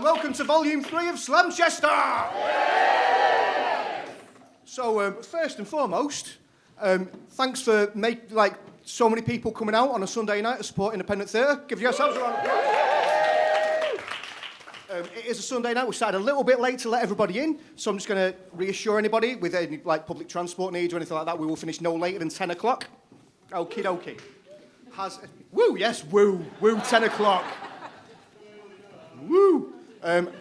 And welcome to Volume 3 of Slamchester! So, first and foremost, thanks for so many people coming out on a Sunday night to support independent theatre. Give yourselves a round of applause. It is a Sunday night. We started a little bit late to let everybody in, so I'm just going to reassure anybody with any public transport needs or anything like that, we will finish no later than 10 o'clock. Okie dokie. Woo, yes, woo, 10 o'clock. Woo. Can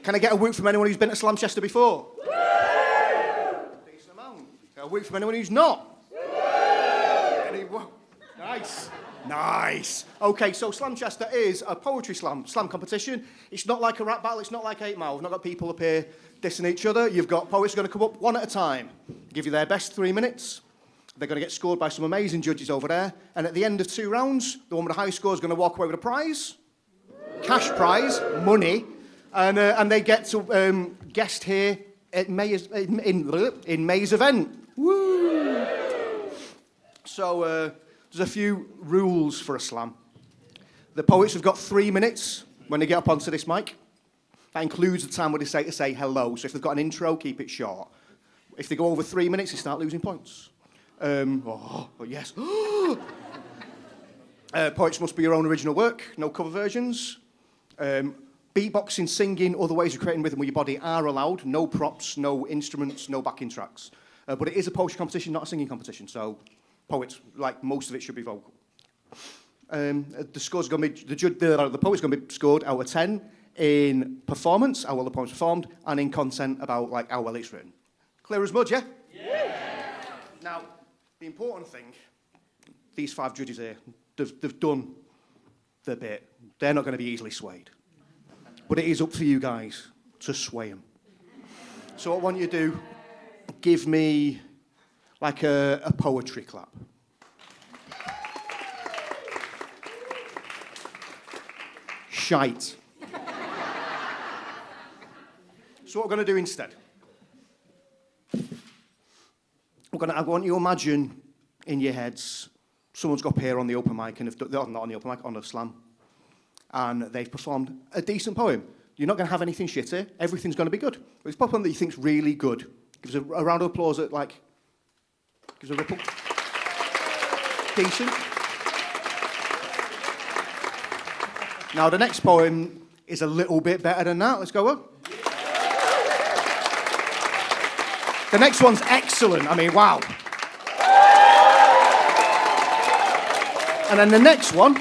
I get a whoop from anyone who's been to Slamchester before? Decent amount. A whoop from anyone who's not? Nice. Okay, so Slamchester is a poetry slam competition. It's not like a rap battle, it's not like 8 Mile. We've not got people up here dissing each other. You've got poets going to come up one at a time, give you their best 3 minutes. They're going to get scored by some amazing judges over there. And at the end of 2 rounds, the one with the high score is going to walk away with a prize. Cash prize, money. And they get to guest here at in May's event. Woo! So there's a few rules for a slam. The poets have got 3 minutes when they get up onto this mic. That includes the time where they say to say hello. So if they've got an intro, keep it short. If they go over 3 minutes, they start losing points. Yes. Poets must be your own original work, no cover versions. Beatboxing, singing, other ways of creating rhythm with your body are allowed. No props, no instruments, no backing tracks. But it is a poetry competition, not a singing competition. So poets, like most of it, should be vocal. The score's going to be the poet's going to be scored out of 10 in performance, how well the poem's performed, and in content about how well it's written. Clear as mud, yeah? Yeah. Now, the important thing, these 5 judges here, they've done their bit. They're not going to be easily swayed. But it is up for you guys to sway them. So what I want you to do, give me a poetry clap. Shite. So what we're going to do instead, I want you to imagine in your heads, someone's got up here on the open mic, and not on the open mic, on the slam, and they've performed a decent poem. You're not going to have anything shit here. Everything's going to be good. But it's a poem that you think's really good. Gives a round of applause at gives a ripple. Decent. Now the next poem is a little bit better than that. Let's go on. The next one's excellent. I mean, wow. And then the next one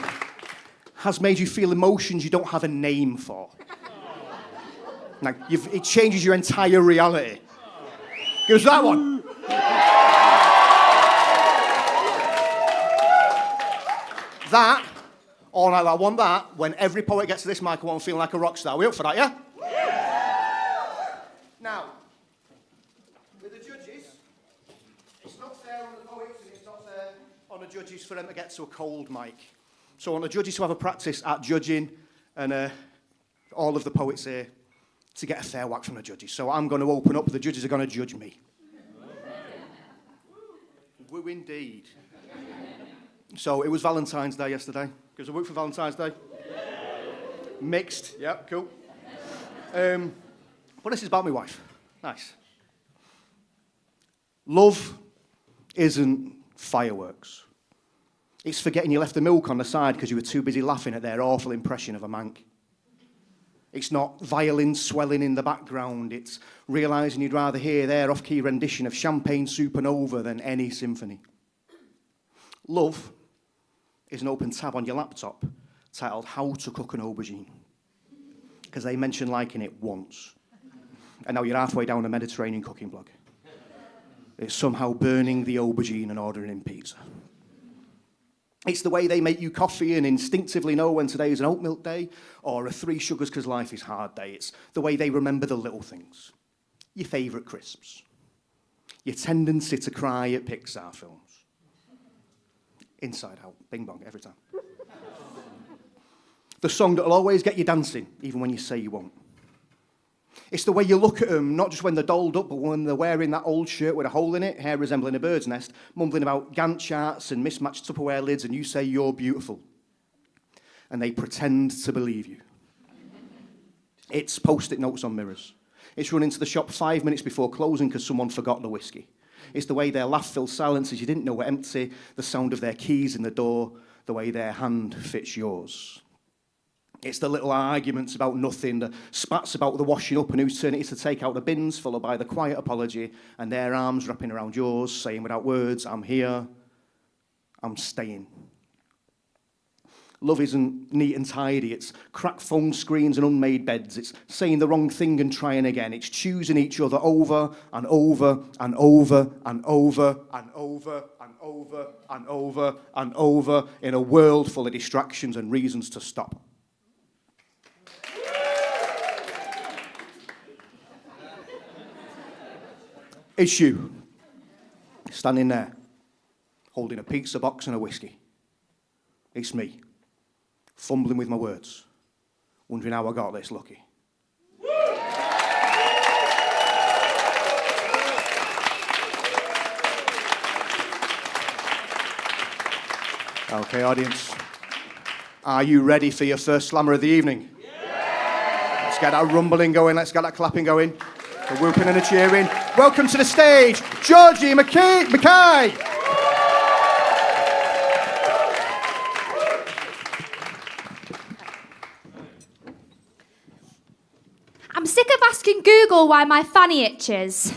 has made you feel emotions you don't have a name for. Now, it changes your entire reality. Give us that one. That, or I want that, when every poet gets to this mic, I want to feel like a rock star. We up for that, yeah? Now, with the judges, it's not fair on the poets and it's not fair on the judges for them to get to a cold mic. So I want the judges to have a practice at judging and all of the poets here to get a fair whack from the judges. So I'm going to open up, the judges are going to judge me. Woo indeed. So it was Valentine's Day yesterday. Give us a whoop for Valentine's Day. Mixed, yeah, cool. But this is about my wife. Nice. Love isn't fireworks. It's forgetting you left the milk on the side because you were too busy laughing at their awful impression of a mank. It's not violins swelling in the background. It's realising you'd rather hear their off-key rendition of Champagne Supernova than any symphony. Love is an open tab on your laptop titled How to Cook an Aubergine. Because they mentioned liking it once. And now you're halfway down a Mediterranean cooking blog. It's somehow burning the aubergine and ordering in pizza. It's the way they make you coffee and instinctively know when today is an oat milk day or a 3 sugars because life is hard day. It's the way they remember the little things. Your favourite crisps. Your tendency to cry at Pixar films. Inside Out, bing bong, every time. The song that'll always get you dancing, even when you say you won't. It's the way you look at them, not just when they're dolled up, but when they're wearing that old shirt with a hole in it, hair resembling a bird's nest, mumbling about Gantt charts and mismatched Tupperware lids, and you say you're beautiful. And they pretend to believe you. It's post-it notes on mirrors. It's running to the shop 5 minutes before closing because someone forgot the whiskey. It's the way their laugh fills silences you didn't know were empty, the sound of their keys in the door, the way their hand fits yours. It's the little arguments about nothing, the spats about the washing up and whose turn it is to take out the bins, followed by the quiet apology and their arms wrapping around yours, saying without words, I'm here, I'm staying. Love isn't neat and tidy. It's cracked phone screens and unmade beds. It's saying the wrong thing and trying again. It's choosing each other over and over and over and over and over and over and over and over in a world full of distractions and reasons to stop. It's you, standing there, holding a pizza box and a whiskey. It's me, fumbling with my words, wondering how I got this lucky. Okay, audience, are you ready for your first slammer of the evening? Yeah! Let's get that rumbling going, let's get that clapping going. The whooping and the cheering. Welcome to the stage, Georgie Mackay. I'm sick of asking Google why my fanny itches.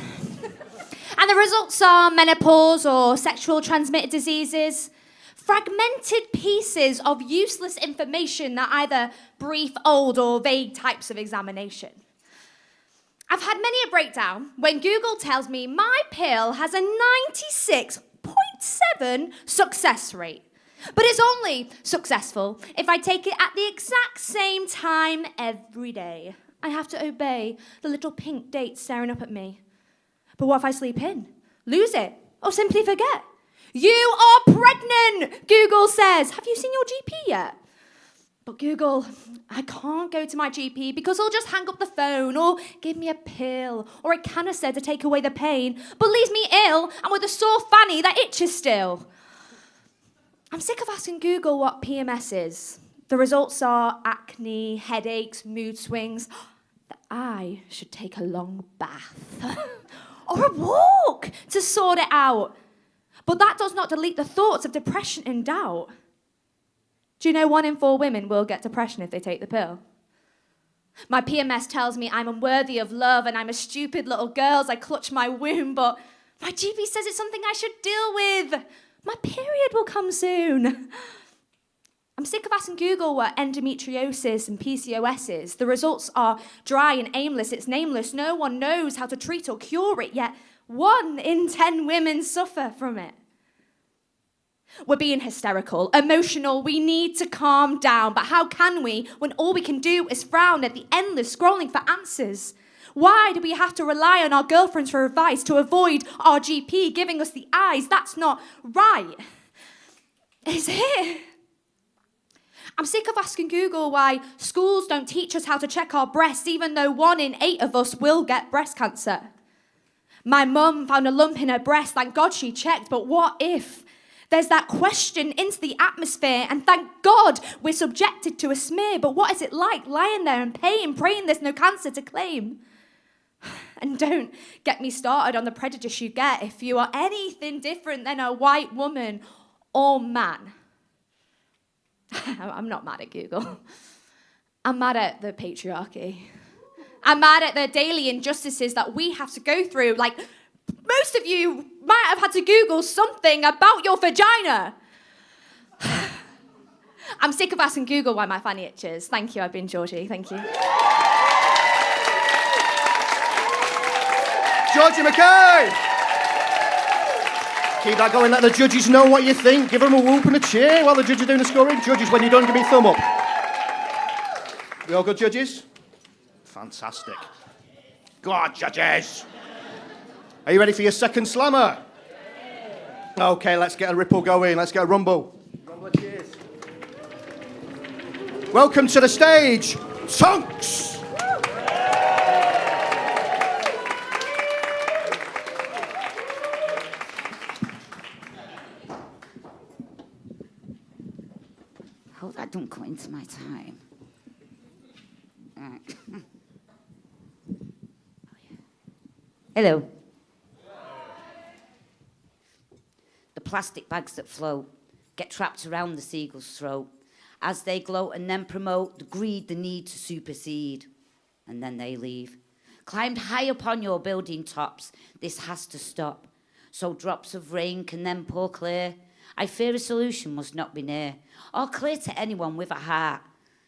And the results are menopause or sexual transmitted diseases. Fragmented pieces of useless information that either brief old or vague types of examination. I've had many a breakdown when Google tells me my pill has a 96.7 success rate. But it's only successful if I take it at the exact same time every day. I have to obey the little pink date staring up at me. But what if I sleep in, lose it, or simply forget? You are pregnant, Google says. Have you seen your GP yet? But Google, I can't go to my GP because he'll just hang up the phone or give me a pill or a canister to take away the pain, but leaves me ill and with a sore fanny that itches still. I'm sick of asking Google what PMS is. The results are acne, headaches, mood swings. That I should take a long bath or a walk to sort it out. But that does not delete the thoughts of depression and doubt. Do you know 1 in 4 women will get depression if they take the pill? My PMS tells me I'm unworthy of love and I'm a stupid little girl as I clutch my womb, but my GP says it's something I should deal with. My period will come soon. I'm sick of asking Google what endometriosis and PCOS is. The results are dry and aimless, it's nameless. No one knows how to treat or cure it, yet 1 in 10 women suffer from it. We're being hysterical, emotional, we need to calm down. But how can we when all we can do is frown at the endless scrolling for answers? Why do we have to rely on our girlfriends for advice to avoid our GP giving us the eyes? That's not right. Is it? I'm sick of asking Google why schools don't teach us how to check our breasts, even though 1 in 8 of us will get breast cancer. My mum found a lump in her breast, thank God she checked, but what if? There's that question into the atmosphere, and thank God we're subjected to a smear, but what is it like lying there in pain, praying there's no cancer to claim? And don't get me started on the prejudice you get if you are anything different than a white woman or man. I'm not mad at Google. I'm mad at the patriarchy. I'm mad at the daily injustices that we have to go through, like most of you might have had to Google something about your vagina. I'm sick of asking Google why my fanny itches. Thank you, I've been Georgie. Thank you. Georgie Mackay! Keep that going, let the judges know what you think. Give them a whoop and a cheer while the judges are doing the scoring. Judges, when you're done, give me a thumb up. We all good, judges? Fantastic. Go on, judges! Are you ready for your second slammer? Okay, let's get a ripple going. Let's get a rumble. Rumble and cheers. Welcome to the stage, Tonks! Hope that don't go into my time. Right. Hello. The plastic bags that float get trapped around the seagull's throat as they gloat and then promote the greed, the need to supersede. And then they leave. Climbed high upon your building tops, this has to stop. So drops of rain can then pour clear. I fear a solution must not be near, or clear to anyone with a heart.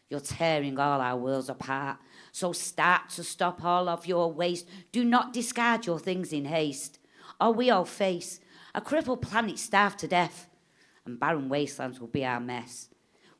You're tearing all our worlds apart. So start to stop all of your waste. Do not discard your things in haste, or we all face a crippled planet starved to death, and barren wastelands will be our mess.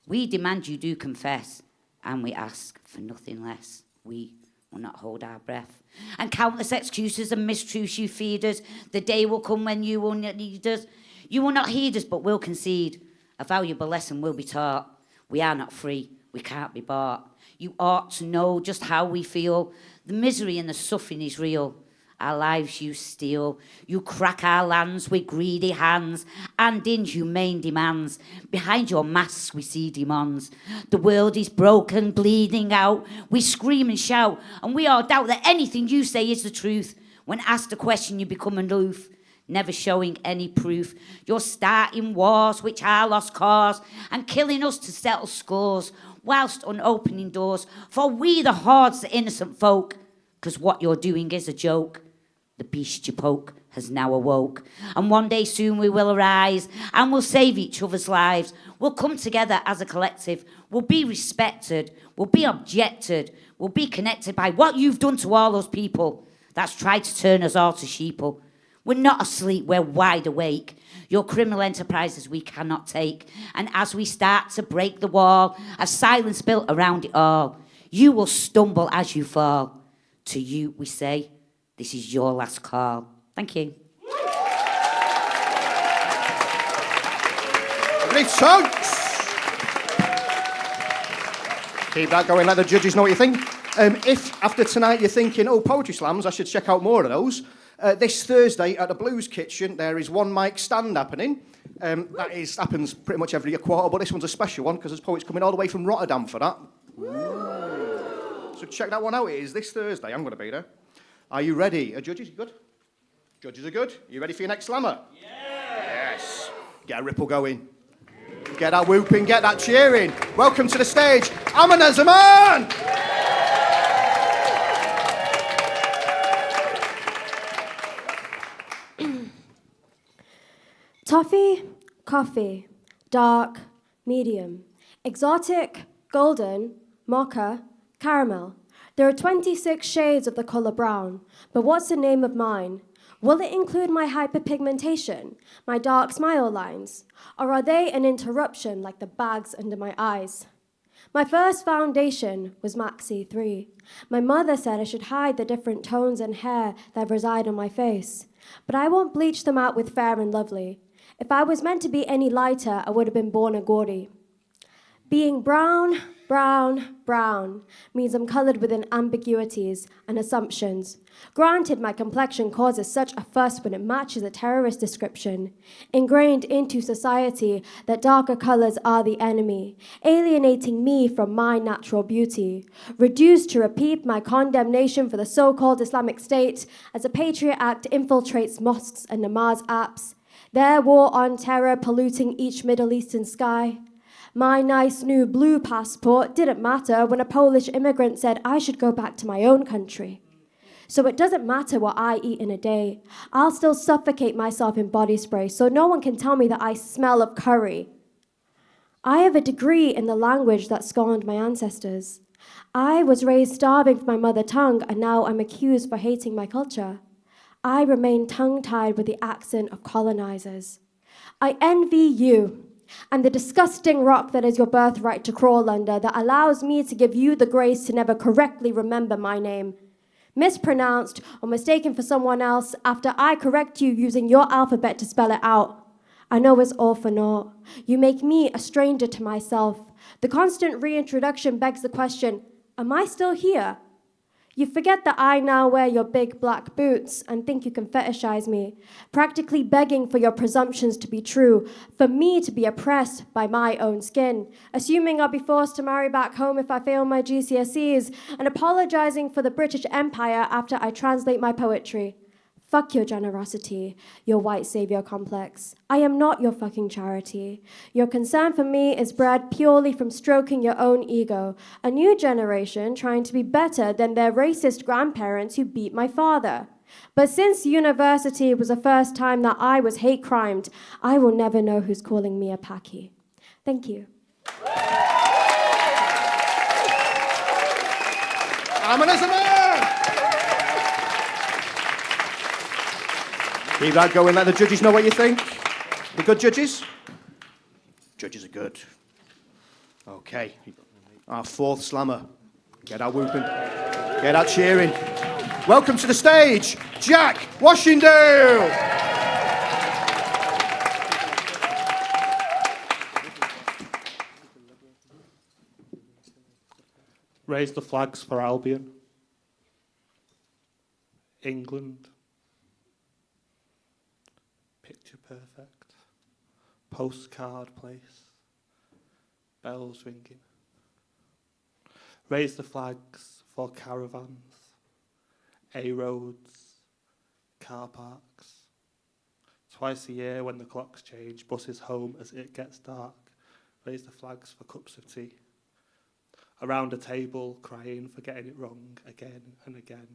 We demand you do confess, and we ask for nothing less. We will not hold our breath. And countless excuses and mistruths you feed us. The day will come when you will not need us. You will not heed us, but will concede. A valuable lesson will be taught. We are not free. We can't be bought. You ought to know just how we feel. The misery and the suffering is real. Our lives you steal. You crack our lands with greedy hands and inhumane demands. Behind your masks we see demons. The world is broken, bleeding out. We scream and shout, and we all doubt that anything you say is the truth. When asked a question, you become aloof, never showing any proof. You're starting wars which are lost cause and killing us to settle scores, whilst unopening doors for we the hordes, the innocent folk. 'Cause what you're doing is a joke. The beast you poke has now awoke. And one day soon we will arise and we'll save each other's lives. We'll come together as a collective. We'll be respected. We'll be objected. We'll be connected by what you've done to all those people that's tried to turn us all to sheeple. We're not asleep, we're wide awake. Your criminal enterprises we cannot take. And as we start to break the wall, a silence built around it all, you will stumble as you fall. To you we say, this is your last call. Thank you. Great chunks. Keep that going, let the judges know what you think. If after tonight you're thinking, oh, poetry slams, I should check out more of those, this Thursday at the Blues Kitchen there is one mic stand happening. Happens pretty much every quarter, but this one's a special one because there's poets coming all the way from Rotterdam for that. So check that one out. It is this Thursday. I'm going to be there. Are you ready? Judges, you good? Judges are good. You ready for your next slammer? Yes. Get a ripple going. Get that whooping, get that cheering. Welcome to the stage, Amina Zaman! Toffee, coffee, dark, medium, exotic, golden, mocha, caramel. There are 26 shades of the color brown, but what's the name of mine? Will it include my hyperpigmentation, my dark smile lines, or are they an interruption like the bags under my eyes? My first foundation was Maxi 3. My mother said I should hide the different tones and hair that reside on my face, but I won't bleach them out with Fair and Lovely. If I was meant to be any lighter, I would have been born a Gordy. Being brown, brown, brown means I'm colored within ambiguities and assumptions. Granted, my complexion causes such a fuss when it matches a terrorist description. Ingrained into society that darker colors are the enemy, alienating me from my natural beauty. Reduced to repeat my condemnation for the so-called Islamic State as a Patriot Act infiltrates mosques and namaz apps. Their war on terror polluting each Middle Eastern sky. My nice new blue passport didn't matter when a Polish immigrant said I should go back to my own country. So it doesn't matter what I eat in a day. I'll still suffocate myself in body spray so no one can tell me that I smell of curry. I have a degree in the language that scorned my ancestors. I was raised starving for my mother tongue and now I'm accused for hating my culture. I remain tongue-tied with the accent of colonizers. I envy you and the disgusting rock that is your birthright to crawl under that allows me to give you the grace to never correctly remember my name. Mispronounced or mistaken for someone else after I correct you using your alphabet to spell it out. I know it's all for naught. You make me a stranger to myself. The constant reintroduction begs the question, am I still here? You forget that I now wear your big black boots and think you can fetishize me, practically begging for your presumptions to be true, for me to be oppressed by my own skin, assuming I'll be forced to marry back home if I fail my GCSEs, and apologizing for the British Empire after I translate my poetry. Fuck your generosity, your white savior complex. I am not your fucking charity. Your concern for me is bred purely from stroking your own ego, a new generation trying to be better than their racist grandparents who beat my father. But since university was the first time that I was hate crimed, I will never know who's calling me a Paki. Thank you. Amen as a man! Keep that going, let the judges know what you think. The good judges? Judges are good. Okay. Our fourth slammer. Get out whooping. Get out cheering. Welcome to the stage, Jack Washingdale! Raise the flags for Albion. England. Picture perfect. Postcard place. Bells ringing. Raise the flags for caravans. A-roads. Car parks. Twice a year when the clocks change, buses home as it gets dark. Raise the flags for cups of tea. Around a table, crying for getting it wrong again and again,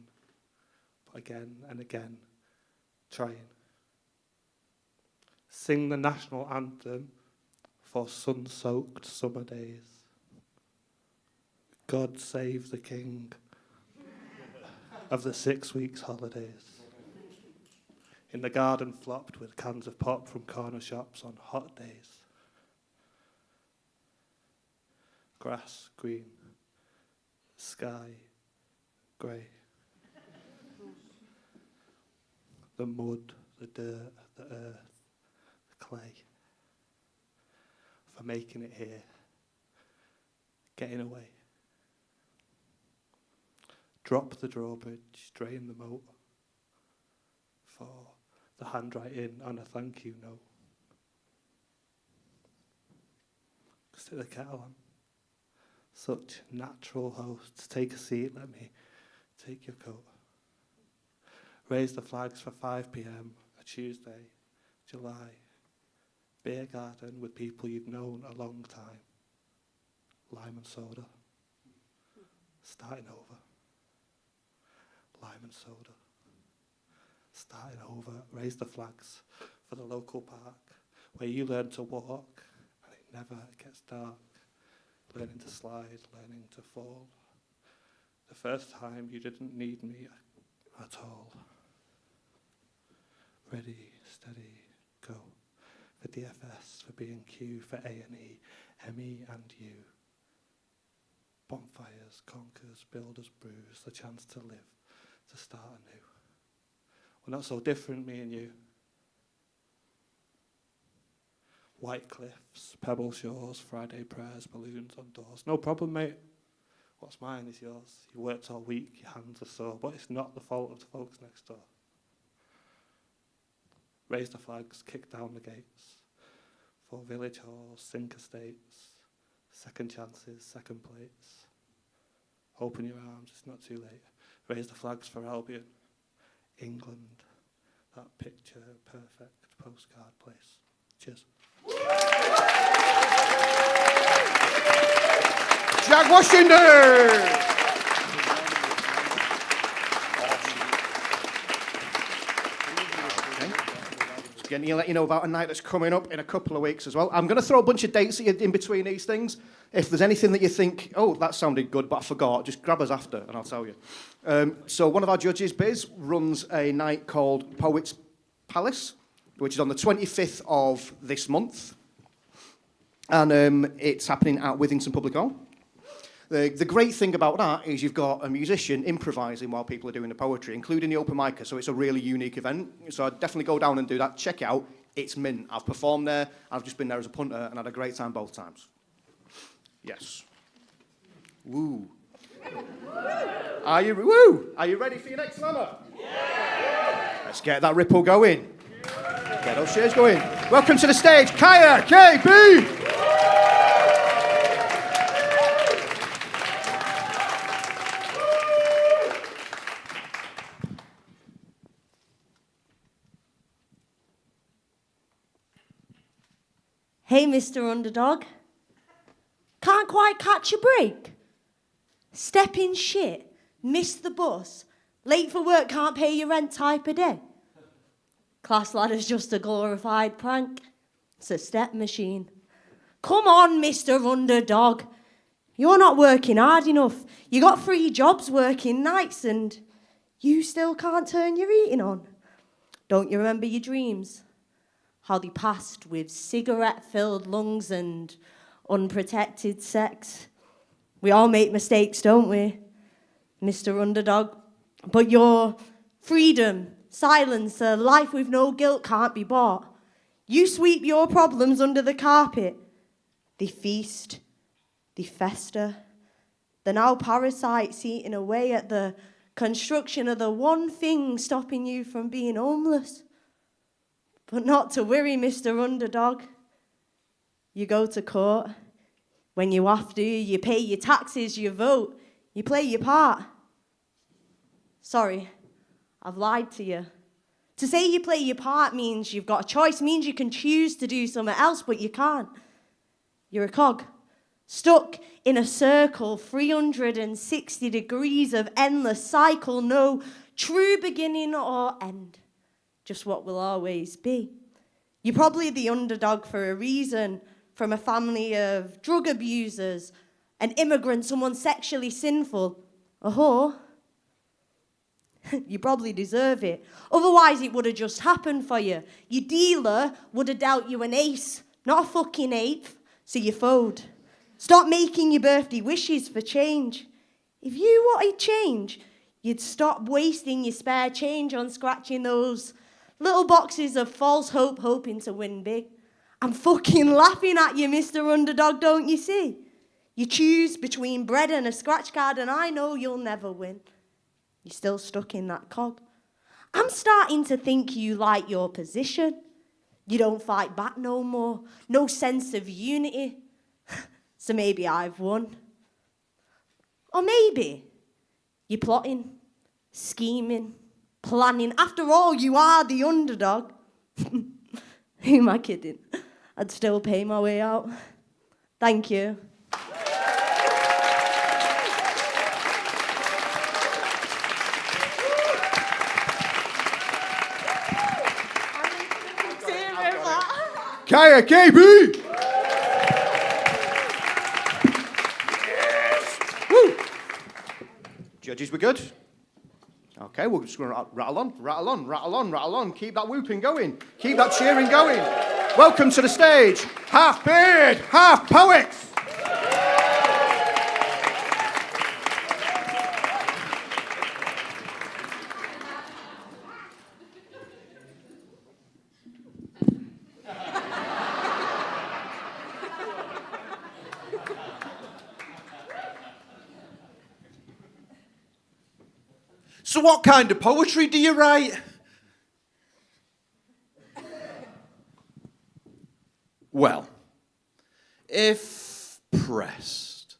but again and again, trying. Sing the national anthem for sun-soaked summer days. God save the king of the 6 weeks holidays. In the garden flopped with cans of pop from corner shops on hot days. Grass green, sky grey. The mud, the dirt, the earth, the clay. For making it here, getting away. Drop the drawbridge, drain the moat. For the handwriting on a thank you note. Stick the kettle on. Such natural hosts. Take a seat, let me take your coat. Raise the flags for 5 p.m, a Tuesday, July. Beer garden with people you've known a long time. Lime and soda. Starting over. Lime and soda. Starting over. Raise the flags for the local park where you learn to walk and it never gets dark. Learning to slide, learning to fall. The first time you didn't need me at all. Ready, steady, go. For DFS, for B&Q, for A&E, ME and U. Bonfires, conquers, builders, brews, the chance to live, to start anew. We're not so different, me and you. White cliffs, pebble shores, Friday prayers, balloons on doors. No problem, mate. What's mine is yours. You worked all week, your hands are sore, but it's not the fault of the folks next door. Raise the flags, kick down the gates. For village halls, sink estates, second chances, second plates. Open your arms, it's not too late. Raise the flags for Albion, England, that picture perfect postcard place. Cheers. Jack Washington! Going to let you know about a night that's coming up in a couple of weeks as well. I'm going to throw a bunch of dates at you in between these things. If there's anything that you think, oh, that sounded good, but I forgot, just grab us after and I'll tell you. So one of our judges, Biz, runs a night called Poets Palace, which is on the 25th of this month. And it's happening at Withington Public Hall. The great thing about that is you've got a musician improvising while people are doing the poetry, including the open micer, so it's a really unique event. So I'd definitely go down and do that. Check it out. It's mint. I've performed there. I've just been there as a punter and had a great time both times. Yes. Woo. Are you ready for your next slammer? Yeah. Let's get that ripple going. Get those shares going. Welcome to the stage, Kaya KB. Mr. Underdog. Can't quite catch a break. Step in shit, miss the bus, late for work, can't pay your rent type of day. Class ladder's just a glorified prank. It's a step machine. Come on, Mr. Underdog. You're not working hard enough. You got 3 jobs working nights and you still can't turn your eating on. Don't you remember your dreams? How they passed with cigarette-filled lungs and unprotected sex. We all make mistakes, don't we, Mr. Underdog? But your freedom, silence, a life with no guilt can't be bought. You sweep your problems under the carpet. They feast, they fester. They're now parasites eating away at the construction of the one thing stopping you from being homeless. But not to worry, Mr. Underdog. You go to court. When you have to, you pay your taxes, you vote, you play your part. Sorry, I've lied to you. To say you play your part means you've got a choice, means you can choose to do something else, but you can't. You're a cog, stuck in a circle, 360 degrees of endless cycle, no true beginning or end, just what will always be. You're probably the underdog for a reason, from a family of drug abusers, an immigrant, someone sexually sinful, a whore. You probably deserve it. Otherwise, it would have just happened for you. Your dealer would have dealt you an ace, not a fucking eighth, so you fold. Stop making your birthday wishes for change. If you wanted change, you'd stop wasting your spare change on scratching those little boxes of false hope, hoping to win big. I'm fucking laughing at you, Mr. Underdog, don't you see? You choose between bread and a scratch card, and I know you'll never win. You're still stuck in that cog. I'm starting to think you like your position. You don't fight back no more. No sense of unity. So maybe I've won. Or maybe you're plotting, scheming, planning. After all, you are the underdog. Who am I kidding? I'd still pay my way out. Thank you. Kaya KB! Yes! Woo! Judges, we're good? Okay, we're just going to rattle on, rattle on, rattle on, rattle on. Keep that whooping going. Keep that cheering going. Welcome to the stage, half beard, half poets. So what kind of poetry do you write? Well, if pressed,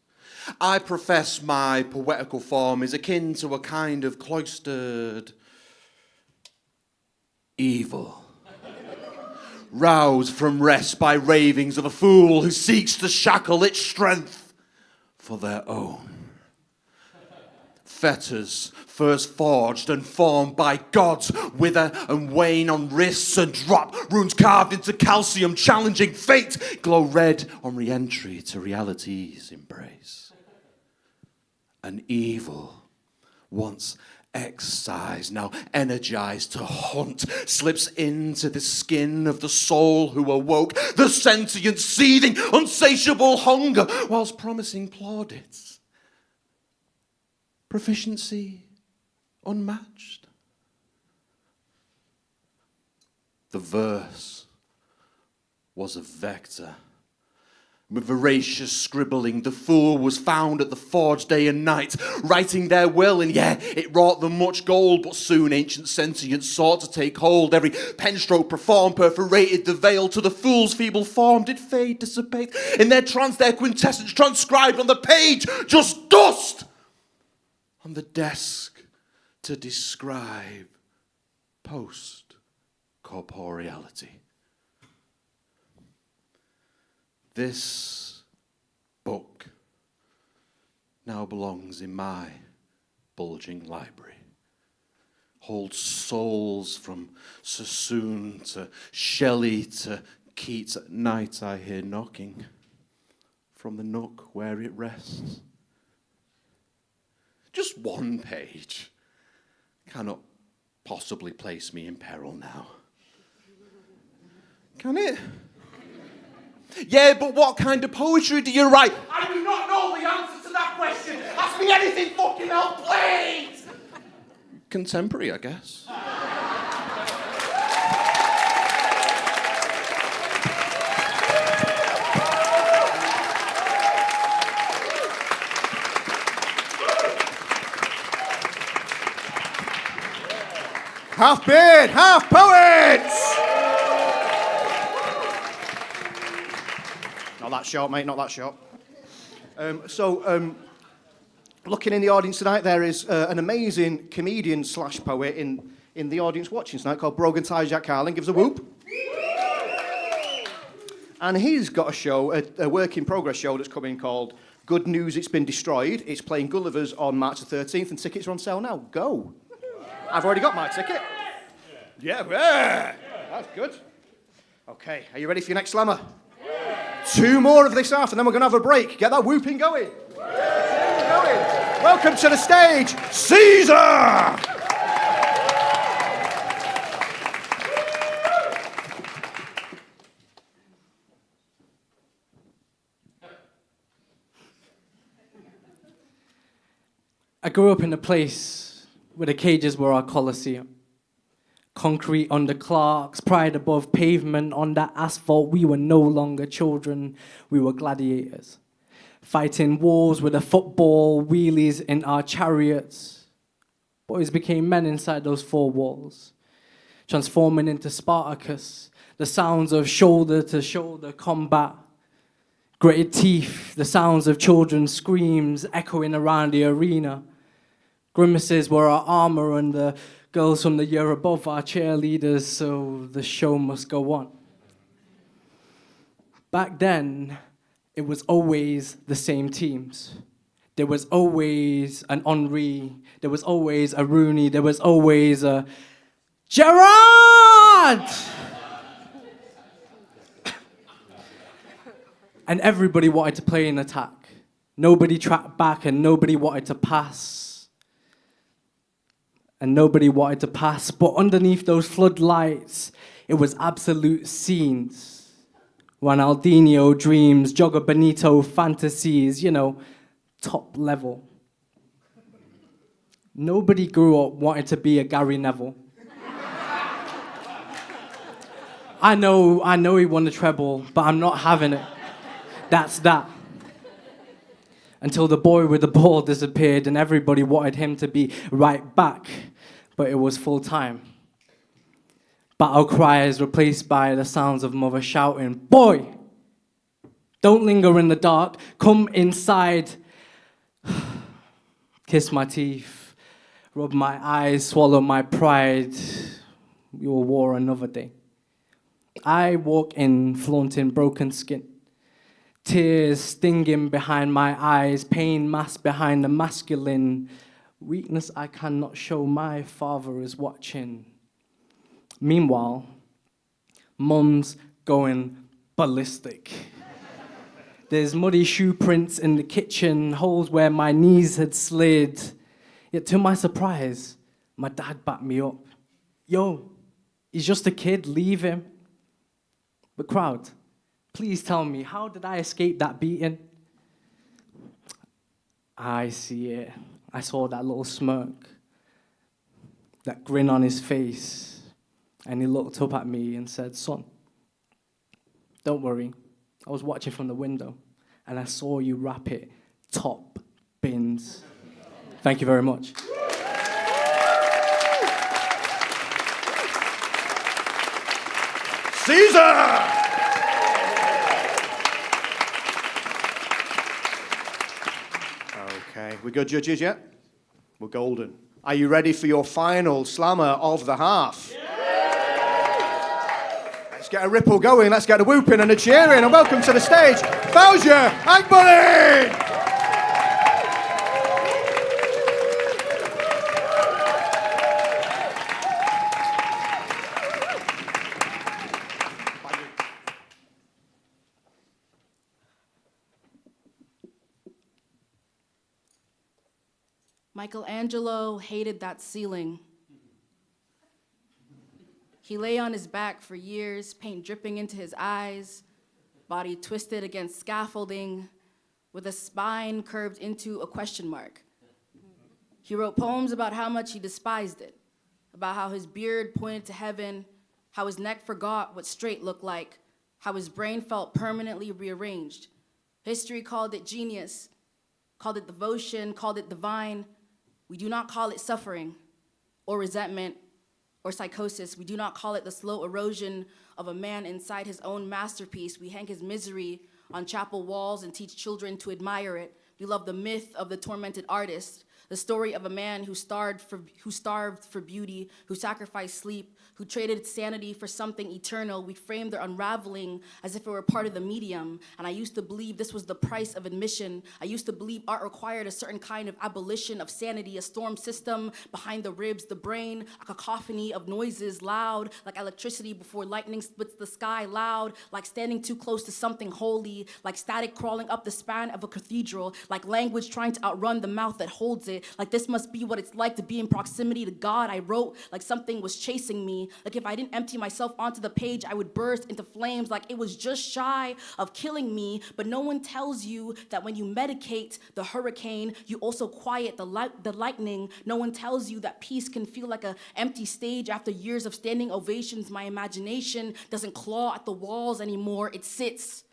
I profess my poetical form is akin to a kind of cloistered evil, roused from rest by ravings of a fool who seeks to shackle its strength for their own. Fetters first forged and formed by gods wither and wane on wrists and drop, runes carved into calcium challenging fate glow red on re-entry to reality's embrace. An evil once excised, now energized to hunt, slips into the skin of the soul who awoke the sentient, seething, unsatiable hunger whilst promising plaudits. Proficiency unmatched. The verse was a vector. With voracious scribbling, the fool was found at the forge day and night, writing their will, and yeah, it wrought them much gold, but soon ancient sentience sought to take hold. Every penstroke performed perforated the veil, to the fool's feeble form did fade, dissipate. In their trance, their quintessence transcribed on the page, just dust on the desk to describe post-corporeality. This book now belongs in my bulging library. Holds souls from Sassoon to Shelley to Keats. At night I hear knocking from the nook where it rests. Just one page cannot possibly place me in peril now. Can it? Yeah, but what kind of poetry do you write? I do not know the answer to that question. Ask me anything fucking else, please! Contemporary, I guess. Half beard, half poets! Not that short, mate, not that short. Looking in the audience tonight, there is an amazing comedian slash poet in the audience watching tonight called Brogan Ty Jack Carlin. Gives a whoop. And he's got a show, a work in progress show that's coming called Good News It's Been Destroyed. It's playing Gulliver's on March the 13th and tickets are on sale now. Go. I've already got my ticket. Yeah, that's good. Okay, are you ready for your next slammer? Two more of this after, and then we're going to have a break. Get that whooping going. Welcome to the stage, Caesar! I grew up in a place where the cages were our coliseum. Concrete under Clark's, pride above pavement. On that asphalt, we were no longer children, we were gladiators. Fighting wars with a football, wheelies in our chariots. Boys became men inside those four walls, transforming into Spartacus. The sounds of shoulder-to-shoulder combat. Gritted teeth, the sounds of children's screams echoing around the arena. Grimaces were our armor and the girls from the year above our cheerleaders, so the show must go on. Back then, it was always the same teams. There was always an Henri, there was always a Rooney, there was always a Gerrard! And everybody wanted to play in attack. Nobody tracked back and nobody wanted to pass. And nobody wanted to pass. But underneath those floodlights, it was absolute scenes. Ronaldinho dreams, Jogger Benito fantasies, top level. Nobody grew up wanting to be a Gary Neville. I know he won the treble, but I'm not having it. That's that. Until the boy with the ball disappeared and everybody wanted him to be right back, but it was full time. Battle cries replaced by the sounds of mother shouting, "Boy, don't linger in the dark, come inside." Kiss my teeth, rub my eyes, swallow my pride. Your war another day. I walk in flaunting broken skin. Tears stinging behind my eyes, pain masked behind the masculine. Weakness I cannot show, my father is watching. Meanwhile, mum's going ballistic. There's muddy shoe prints in the kitchen, holes where my knees had slid. Yet to my surprise, my dad backed me up. "Yo, he's just a kid, leave him." But crowd, please tell me, how did I escape that beating? I see it. I saw that little smirk, that grin on his face, and he looked up at me and said, "Son, don't worry. I was watching from the window, and I saw you wrap it top bins." Thank you very much. Caesar! Okay, we good, judges, yet? We're golden. Are you ready for your final slammer of the half? get a ripple going, let's get a whooping and a cheering, and welcome to the stage, Fausia Agbony! Michelangelo hated that ceiling. He lay on his back for years, paint dripping into his eyes, body twisted against scaffolding, with a spine curved into a question mark. He wrote poems about how much he despised it, about how his beard pointed to heaven, how his neck forgot what straight looked like, how his brain felt permanently rearranged. History called it genius, called it devotion, called it divine. We do not call it suffering or resentment or psychosis. We do not call it the slow erosion of a man inside his own masterpiece. We hang his misery on chapel walls and teach children to admire it. We love the myth of the tormented artist, the story of a man who starved for beauty, who sacrificed sleep, who traded sanity for something eternal. We frame their unraveling as if it were part of the medium. And I used to believe this was the price of admission. I used to believe art required a certain kind of abolition of sanity, a storm system behind the ribs, the brain, a cacophony of noises, loud, like electricity before lightning splits the sky, loud, like standing too close to something holy, like static crawling up the span of a cathedral, like language trying to outrun the mouth that holds it, like this must be what it's like to be in proximity to God. I wrote like something was chasing me, like if I didn't empty myself onto the page, I would burst into flames, like it was just shy of killing me. But no one tells you that when you medicate the hurricane, you also quiet the lightning. No one tells you that peace can feel like an empty stage after years of standing ovations. My imagination doesn't claw at the walls anymore. It sits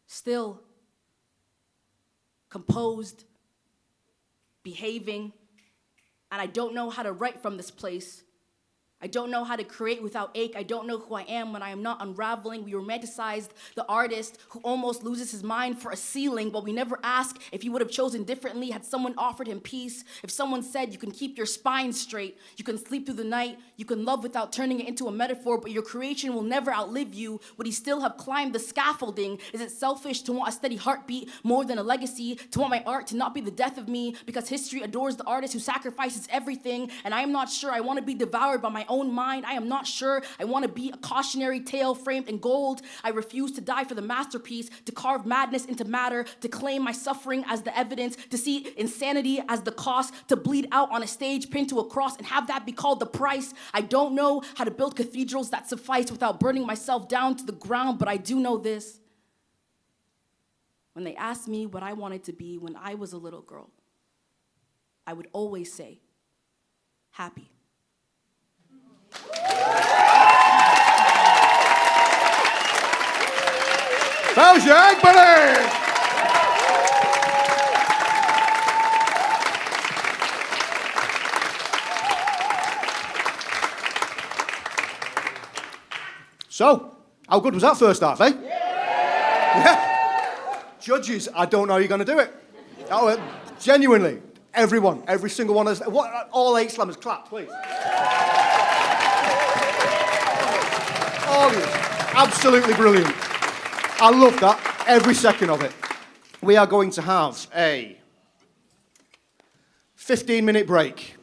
still, composed, behaving, and I don't know how to write from this place. I don't know how to create without ache. I don't know who I am when I am not unraveling. We romanticized the artist who almost loses his mind for a ceiling, but we never ask if he would have chosen differently had someone offered him peace. If someone said you can keep your spine straight, you can sleep through the night, you can love without turning it into a metaphor, but your creation will never outlive you, would he still have climbed the scaffolding? Is it selfish to want a steady heartbeat more than a legacy, to want my art to not be the death of me, because history adores the artist who sacrifices everything, and I am not sure I want to be devoured by my own mind. I am not sure I want to be a cautionary tale framed in gold. I refuse to die for the masterpiece, to carve madness into matter, to claim my suffering as the evidence, to see insanity as the cost, to bleed out on a stage pinned to a cross and have that be called the price. I don't know how to build cathedrals that suffice without burning myself down to the ground, but I do know this. When they asked me what I wanted to be when I was a little girl, I would always say, happy. Fausia Agbony! So, how good was that first half, eh? Yeah. Judges, I don't know how you're going to do it. Oh, genuinely, everyone, every single one of us, all 8 slammers, clap, please. All of you, absolutely brilliant. I love that, every second of it. We are going to have a 15-minute break.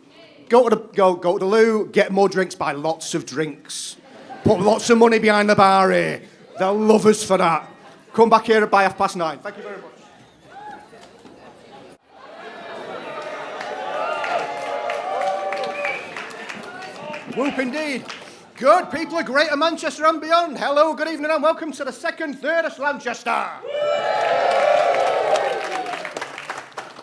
Go to the loo, get more drinks, buy lots of drinks. Put lots of money behind the bar here. They'll love us for that. Come back here by 9:30. Thank you very much. Whoop indeed. Good people of Greater Manchester and beyond. Hello, good evening and welcome to the second third of Slamchester.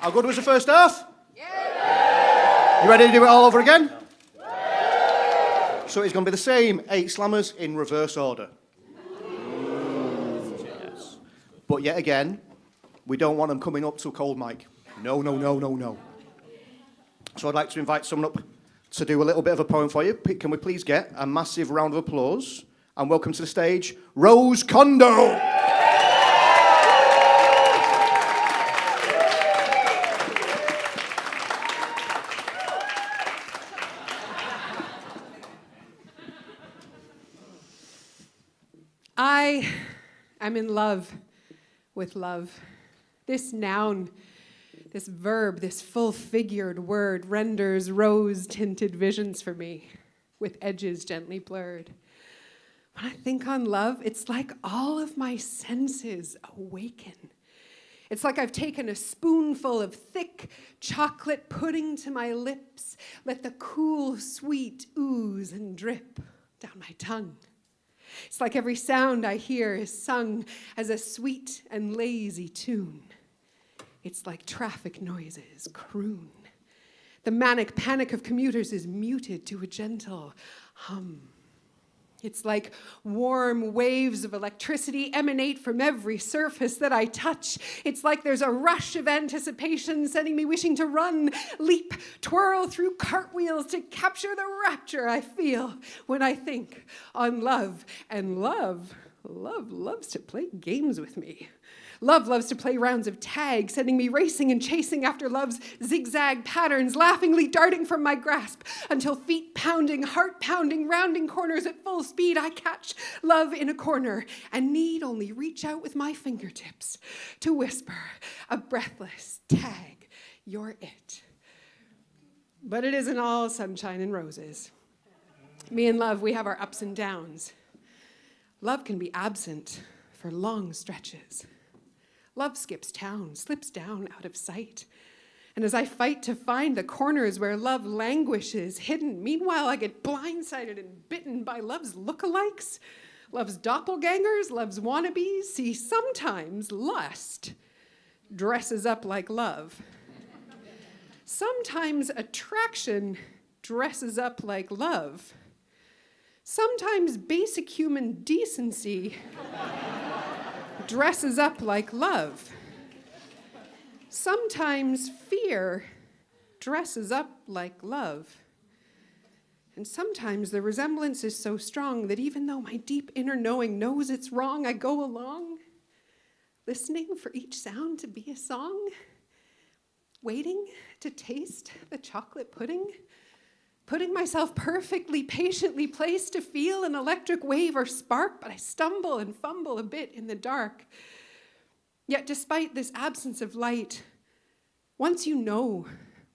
How good was the first half? Yeah. You ready to do it all over again? Yeah. So it's going to be the same 8 slammers in reverse order. Yes. But yet again, we don't want them coming up to a cold mic. No. So I'd like to invite someone up to do a little bit of a poem for you. Can we please get a massive round of applause and welcome to the stage, Rose Kondo. I am in love with love. This noun, this verb, this full-figured word renders rose-tinted visions for me, with edges gently blurred. When I think on love, it's like all of my senses awaken. It's like I've taken a spoonful of thick chocolate pudding to my lips, let the cool, sweet ooze and drip down my tongue. It's like every sound I hear is sung as a sweet and lazy tune. It's like traffic noises croon. The manic panic of commuters is muted to a gentle hum. It's like warm waves of electricity emanate from every surface that I touch. It's like there's a rush of anticipation sending me wishing to run, leap, twirl through cartwheels to capture the rapture I feel when I think on love. And love loves to play games with me. Love loves to play rounds of tag, sending me racing and chasing after love's zigzag patterns, laughingly darting from my grasp until feet pounding, heart pounding, rounding corners at full speed, I catch love in a corner and need only reach out with my fingertips to whisper a breathless tag, you're it. But it isn't all sunshine and roses. Me and love, we have our ups and downs. Love can be absent for long stretches. Love skips town, slips down out of sight. And as I fight to find the corners where love languishes, hidden, meanwhile I get blindsided and bitten by love's lookalikes, love's doppelgangers, love's wannabes. See, sometimes lust dresses up like love. Sometimes attraction dresses up like love. Sometimes basic human decency dresses up like love. Sometimes fear dresses up like love. And sometimes the resemblance is so strong that even though my deep inner knowing knows it's wrong, I go along, listening for each sound to be a song, waiting to taste the chocolate pudding, putting myself perfectly, patiently placed to feel an electric wave or spark, but I stumble and fumble a bit in the dark. Yet despite this absence of light, once you know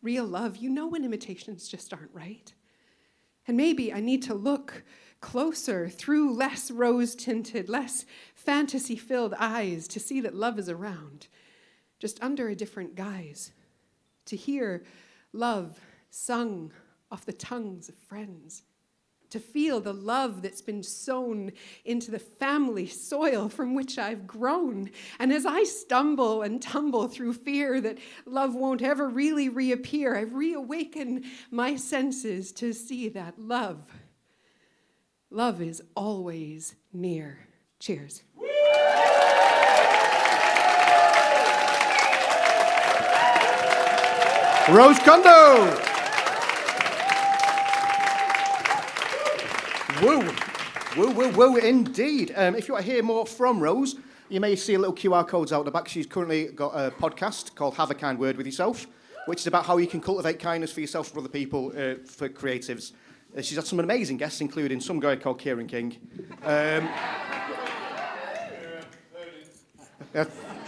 real love, you know when imitations just aren't right. And maybe I need to look closer through less rose-tinted, less fantasy-filled eyes to see that love is around, just under a different guise, to hear love sung off the tongues of friends, to feel the love that's been sown into the family soil from which I've grown. And as I stumble and tumble through fear that love won't ever really reappear, I reawaken my senses to see that love is always near. Cheers. Rose Kondo. Woo, indeed. If you want to hear more from Rose, you may see a little QR codes out the back. She's currently got a podcast called Have a Kind Word with Yourself, which is about how you can cultivate kindness for yourself, for other people, for creatives. She's had some amazing guests, including some guy called Kieran King.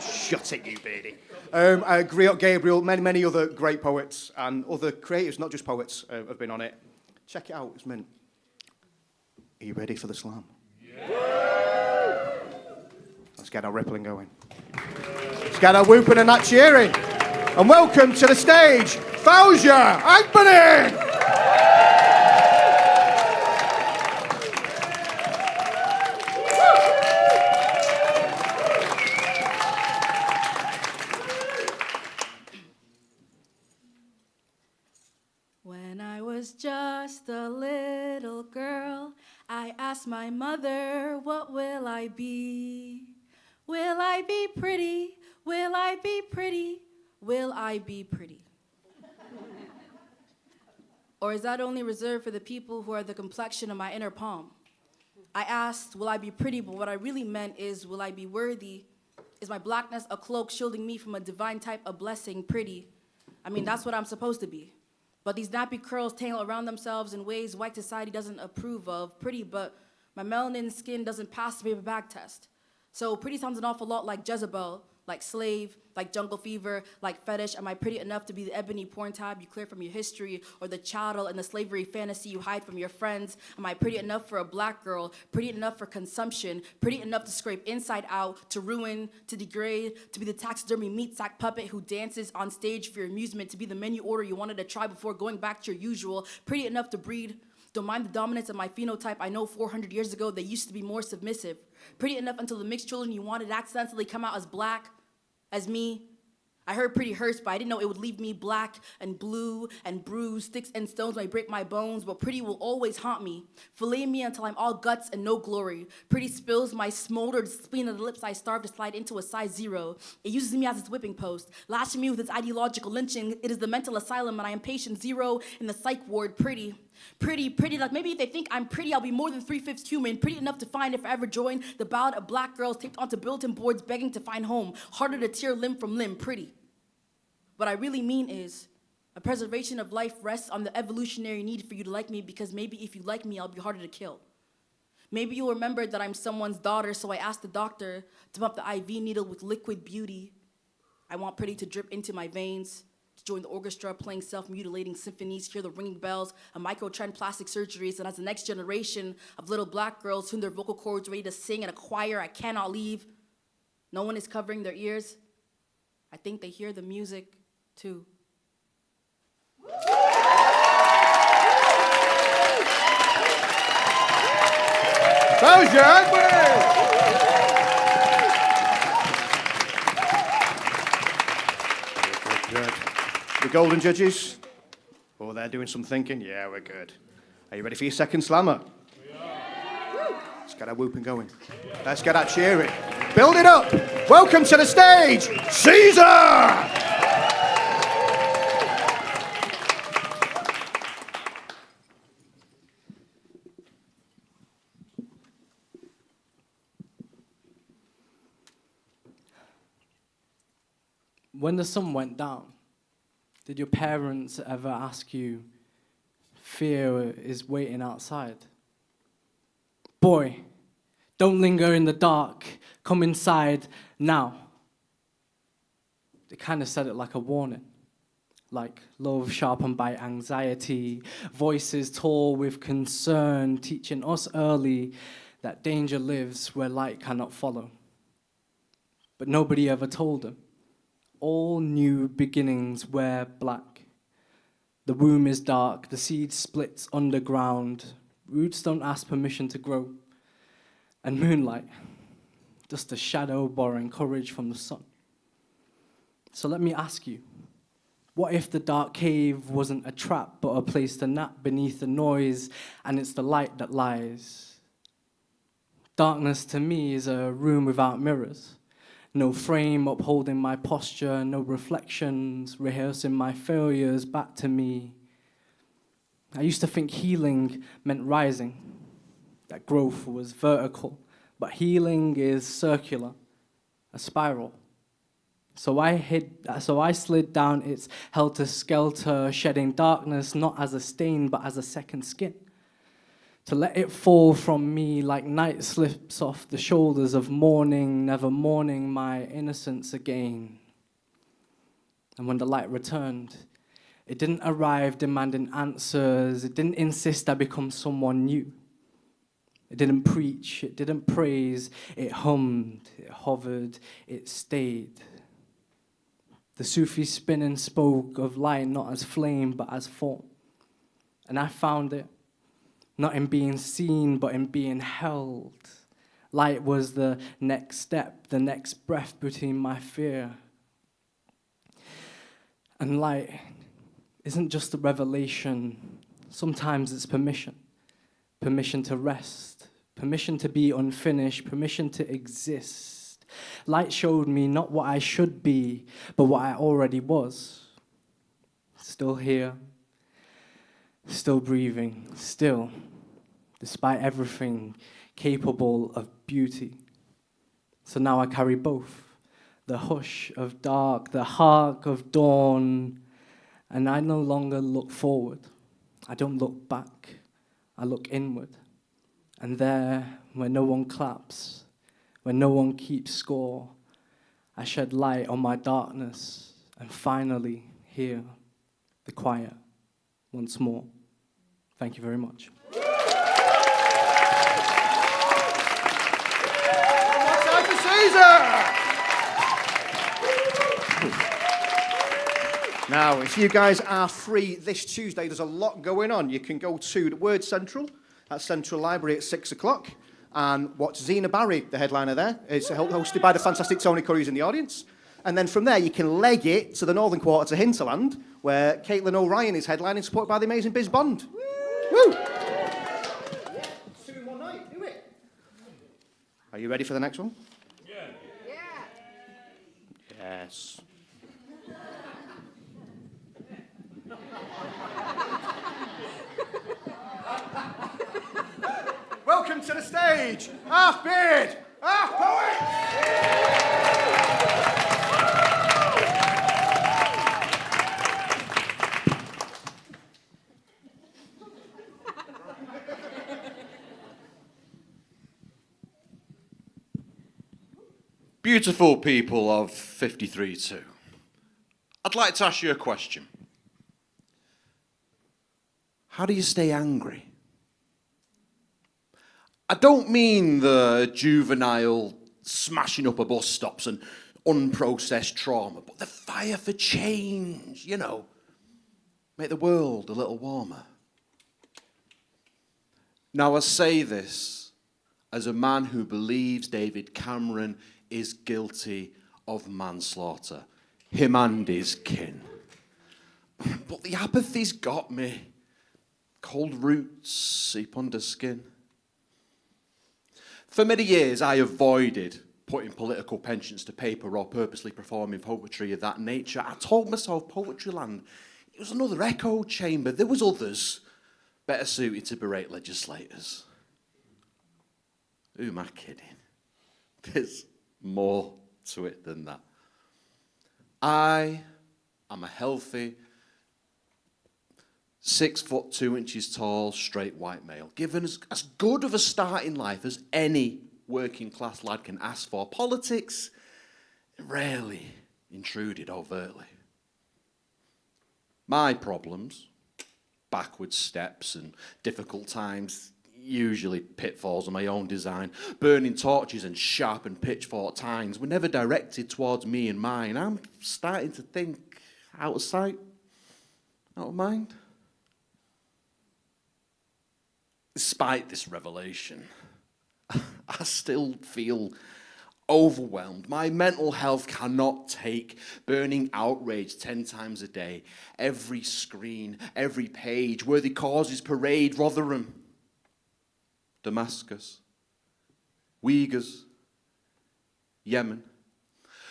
Shut it, you beardie. Gabriel, many other great poets and other creatives, not just poets, have been on it. Check it out, it's mint. Are you ready for the slam? Yeah. Let's get our rippling going. Let's get our whooping and that cheering. And welcome to the stage, Fausia Agbanin! When I was just a little girl, I asked my mother, what will I be? Will I be pretty? Will I be pretty? Will I be pretty? Or is that only reserved for the people who are the complexion of my inner palm? I asked, will I be pretty? But what I really meant is, will I be worthy? Is my blackness a cloak shielding me from a divine type of blessing pretty? I mean, that's what I'm supposed to be. But these nappy curls tangle around themselves in ways white society doesn't approve of. Pretty, but My melanin skin doesn't pass the paper bag test. So pretty sounds an awful lot like Jezebel, like slave, like jungle fever, like fetish. Am I pretty enough to be the ebony porn tab you clear from your history, or the chattel and the slavery fantasy you hide from your friends? Am I pretty enough for a black girl, pretty enough for consumption, pretty enough to scrape inside out, to ruin, to degrade, to be the taxidermy meat sack puppet who dances on stage for your amusement, to be the menu order you wanted to try before going back to your usual, pretty enough to breed? Don't mind the dominance of my phenotype. I know 400 years ago they used to be more submissive. Pretty enough until the mixed children you wanted accidentally come out as black, as me. I heard pretty hurts, but I didn't know it would leave me black and blue and bruised. Sticks and stones might break my bones, but pretty will always haunt me. Fillet me until I'm all guts and no glory. Pretty spills my smoldered spleen of the lips I starve to slide into a size 0. It uses me as its whipping post, lashing me with its ideological lynching. It is the mental asylum, and I am patient 0 in the psych ward. Pretty, like maybe if they think I'm pretty, I'll be more than 3/5 human. Pretty enough to find if I ever join the ballad of black girls taped onto bulletin boards begging to find home. Harder to tear limb from limb. Pretty. What I really mean is, a preservation of life rests on the evolutionary need for you to like me, because maybe if you like me, I'll be harder to kill. Maybe you'll remember that I'm someone's daughter, so I asked the doctor to pump the IV needle with liquid beauty. I want pretty to drip into my veins, to join the orchestra playing self-mutilating symphonies, hear the ringing bells of microtrend plastic surgeries, and as the next generation of little black girls tune their vocal cords ready to sing in a choir I cannot leave, no one is covering their ears. I think they hear the music too. That was your Edward! Good. The golden judges? Oh, they're doing some thinking? Yeah, we're good. Are you ready for your second slammer? We are. Let's get our whooping going. Let's get that cheering. Build it up. Welcome to the stage, Caesar! When the sun went down, did your parents ever ask you, fear is waiting outside? Boy, don't linger in the dark, come inside now. They kind of said it like a warning, like love sharpened by anxiety, voices tall with concern, teaching us early that danger lives where light cannot follow. But nobody ever told them. All new beginnings wear black. The womb is dark, the seed splits underground, roots don't ask permission to grow, and moonlight, just a shadow borrowing courage from the sun. So let me ask you, what if the dark cave wasn't a trap, but a place to nap beneath the noise, and it's the light that lies? Darkness to me is a room without mirrors. No frame upholding my posture, no reflections, rehearsing my failures back to me. I used to think healing meant rising, that growth was vertical, but healing is circular, a spiral. So I slid down its helter-skelter, shedding darkness not as a stain, but as a second skin. To let it fall from me like night slips off the shoulders of morning, never mourning my innocence again. And when the light returned, it didn't arrive demanding answers. It didn't insist I become someone new. It didn't preach, it didn't praise. It hummed, it hovered, it stayed. The Sufi spin and spoke of light not as flame, but as form. And I found it. Not in being seen, but in being held. Light was the next step, the next breath between my fear. And light isn't just a revelation. Sometimes it's permission. Permission to rest. Permission to be unfinished. Permission to exist. Light showed me not what I should be, but what I already was. Still here. Still breathing, still, despite everything, capable of beauty. So now I carry both, the hush of dark, the hark of dawn, and I no longer look forward. I don't look back, I look inward. And there, where no one claps, where no one keeps score, I shed light on my darkness and finally hear the quiet once more. Thank you very much. Time for Caesar! Now, if you guys are free this Tuesday, there's a lot going on. You can go to the Word Central at Central Library at 6 o'clock and watch Zena Barry, the headliner there. It's hosted by the fantastic Tony Curry's in the audience. And then from there, you can leg it to the northern quarter to Hinterland, where Caitlin O'Ryan is headlining, supported by the amazing Biz Bond. Woo! 2 in 1 night, do it. Are you ready for the next one? Yeah. Yes. Welcome to the stage, half beard, half poet. Beautiful people of 53-2. I'd like to ask you a question. How do you stay angry? I don't mean the juvenile smashing up of bus stops and unprocessed trauma, but the fire for change, you know. Make the world a little warmer. Now, I say this as a man who believes David Cameron is guilty of manslaughter. Him and his kin. But the apathy's got me. Cold roots seep under skin. For many years, I avoided putting political pensions to paper or purposely performing poetry of that nature. I told myself Poetryland, it was another echo chamber. There was others better suited to berate legislators. Who am I kidding? There's more to it than that. I am a healthy, 6'2" tall, straight white male, given as good of a start in life as any working class lad can ask for. Politics rarely intruded overtly. My problems, backward steps and difficult times, usually pitfalls of my own design, burning torches and sharpened pitchfork tines, were never directed towards me and mine. I'm starting to think out of sight, out of mind. Despite this revelation, I still feel overwhelmed. My mental health cannot take burning outrage 10 times a day. Every screen, every page, worthy causes parade, Rotherham, Damascus, Uyghurs, Yemen.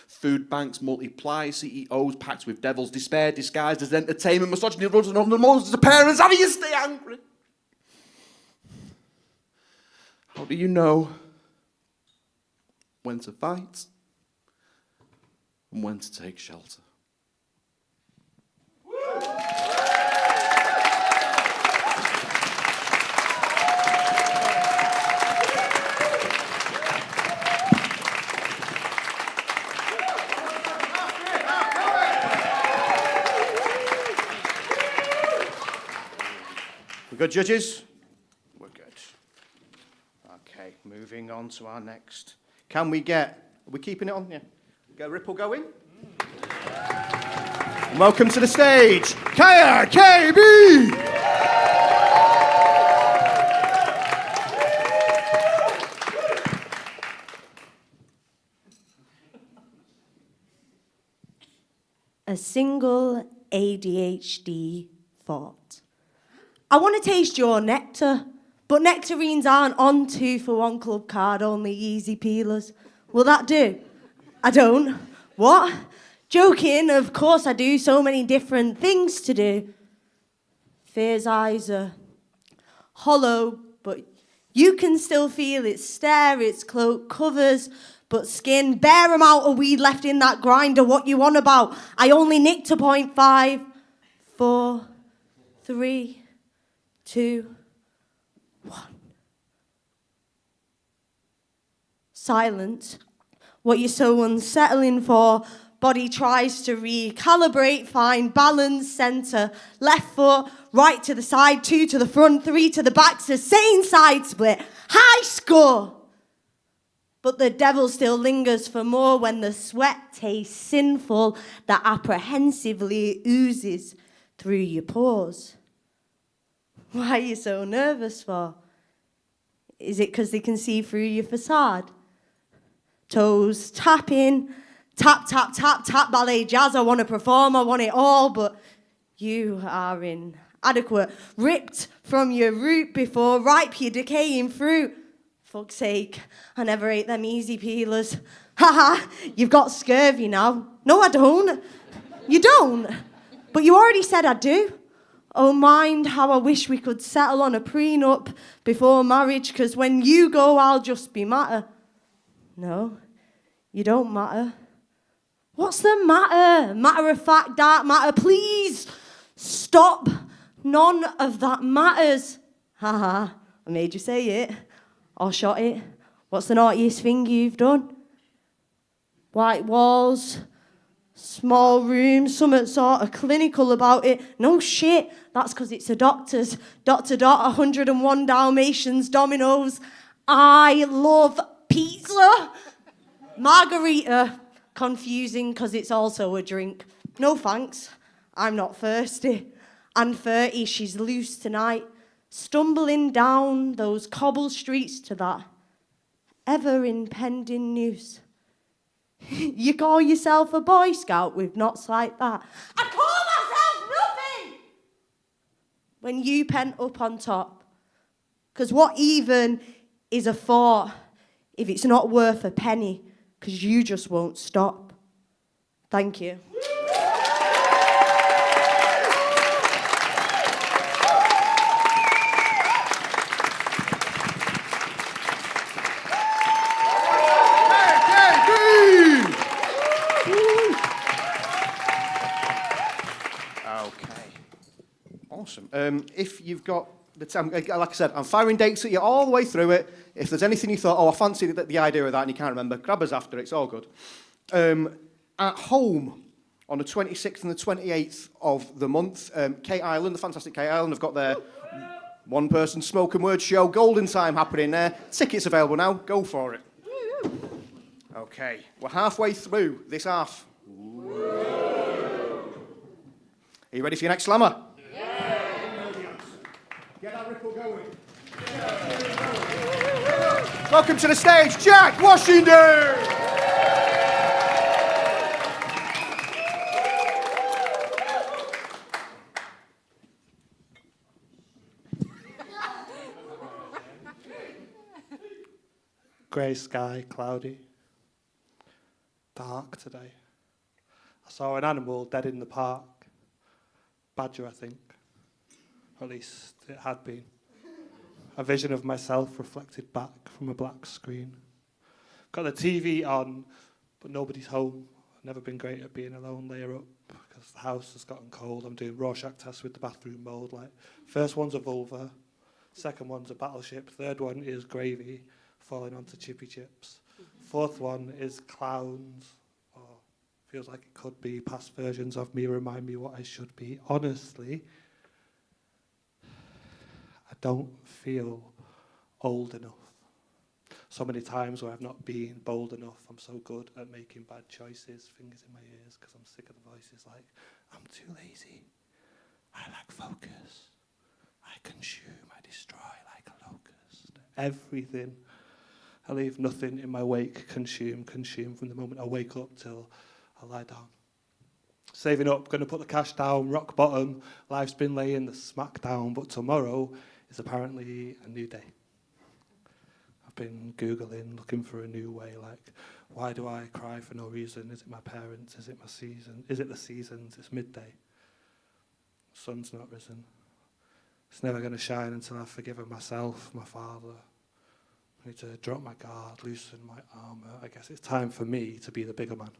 Food banks multiply, CEOs packed with devils, despair disguised as entertainment, misogyny runs on the most of parents. How do you stay angry? How do you know when to fight and when to take shelter? We're good, judges? We're good. Okay, moving on to our next. Are we keeping it on? Yeah. Get a ripple going? And welcome to the stage, Kaya KB! A single ADHD thought. I want to taste your nectar, but nectarines aren't on 2-for-1 club card, only easy peelers. Will that do? I don't. What? Joking, of course I do. So many different things to do. Fear's eyes are hollow, but you can still feel its stare, its cloak covers, but skin. Bare amount of weed left in that grinder. What you on about? I only nicked a 0.5, 4, 3, 2, 1. silence. What you're so unsettling for. Body tries to recalibrate, find balance, center, left foot, right to the side, 2 to the front, 3 to the back, same side split, high score. But the devil still lingers for more when the sweat tastes sinful that apprehensively oozes through your pores. Why are you so nervous for? Is it because they can see through your facade? Toes tapping, tap, tap, tap, tap, ballet, jazz, I want to perform, I want it all, but you are inadequate, ripped from your root before ripe your decaying fruit. Fuck's sake, I never ate them easy peelers. Haha, you've got scurvy now. No, I don't. You don't. But you already said I do. Oh, mind how I wish we could settle on a prenup before marriage, 'cause when you go, I'll just be matter. No, you don't matter. What's the matter? Matter of fact, dark matter, please stop. None of that matters. Haha, I made you say it. Or shot it. What's the naughtiest thing you've done? White walls, small rooms, something sort of clinical about it. No shit, that's because it's a doctor's. Dot, 101 Dalmatians, Dominoes. I love pizza. Margarita, confusing because it's also a drink. No thanks, I'm not thirsty. And 30, she's loose tonight. Stumbling down those cobble streets to that ever-impending noose. You call yourself a Boy Scout with knots like that? I call myself nothing! When you pent up on top. 'Cause what even is a thought if it's not worth a penny? 'Cause you just won't stop. Thank you. Awesome. If you've got the time, like I said, I'm firing dates at you all the way through it. If there's anything you thought, oh, I fancy the idea of that and you can't remember, grab us after, it's all good. At home, on the 26th and the 28th of the month, Kate Island, the fantastic Kate Island, have got their one-person smoke and word show, Golden Time happening there. Tickets available now, go for it. Okay, we're halfway through this half. Are you ready for your next slammer? Get that ripple going. Welcome to the stage, Jack Washington! Grey sky, cloudy, dark today. I saw an animal dead in the park. Badger, I think. Or at least it had been. A vision of myself reflected back from a black screen. Got the TV on, but nobody's home. I've never been great at being alone, layer up, because the house has gotten cold. I'm doing Rorschach tests with the bathroom mould. Like, first one's a vulva, second one's a battleship, third one is gravy falling onto chippy chips. Fourth one is clowns, or feels like it could be past versions of me remind me what I should be. Honestly, I don't feel old enough. So many times where I've not been bold enough. I'm so good at making bad choices, fingers in my ears, because I'm sick of the voices like, I'm too lazy. I lack focus. I consume, I destroy like a locust. Everything. I leave nothing in my wake. Consume from the moment I wake up till I lie down. Saving up, going to put the cash down, rock bottom. Life's been laying the smack down, but tomorrow is apparently a new day. I've been Googling, looking for a new way, like, why do I cry for no reason? Is it my parents? Is it my season? Is it the seasons? It's midday. Sun's not risen. It's never going to shine until I've forgiven myself, my father. I need to drop my guard, loosen my armour. I guess it's time for me to be the bigger man.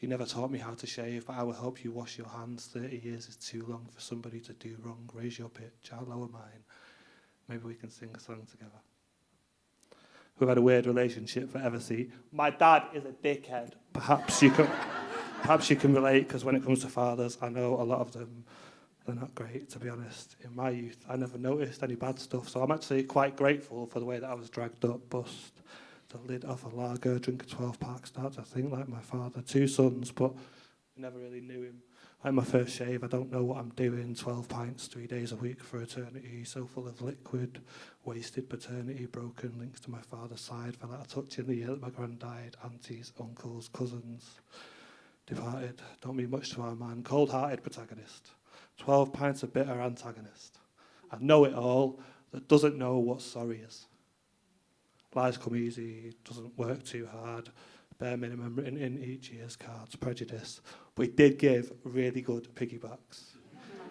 You never taught me how to shave, but I will help you wash your hands. 30 years is too long for somebody to do wrong. Raise your pitch, I'll lower mine. Maybe we can sing a song together. We've had a weird relationship forever. See, my dad is a dickhead. Perhaps you can relate, because when it comes to fathers, I know a lot of them, they're not great, to be honest. In my youth, I never noticed any bad stuff, so I'm actually quite grateful for the way that I was dragged up, bust the lid off a lager, drink a 12-pack, start to think like my father. 2 sons, but never really knew him. Like my first shave, I don't know what I'm doing. 12 pints, 3 days a week for eternity. So full of liquid, wasted paternity, broken links to my father's side. Fell out of touch in the year that my gran died. Aunties, uncles, cousins departed. Don't mean much to our man. Cold-hearted protagonist. 12 pints of bitter antagonist. I know it all that doesn't know what sorry is. Lies come easy, doesn't work too hard. Bare minimum written in each year's cards, prejudice. But he did give really good piggybacks.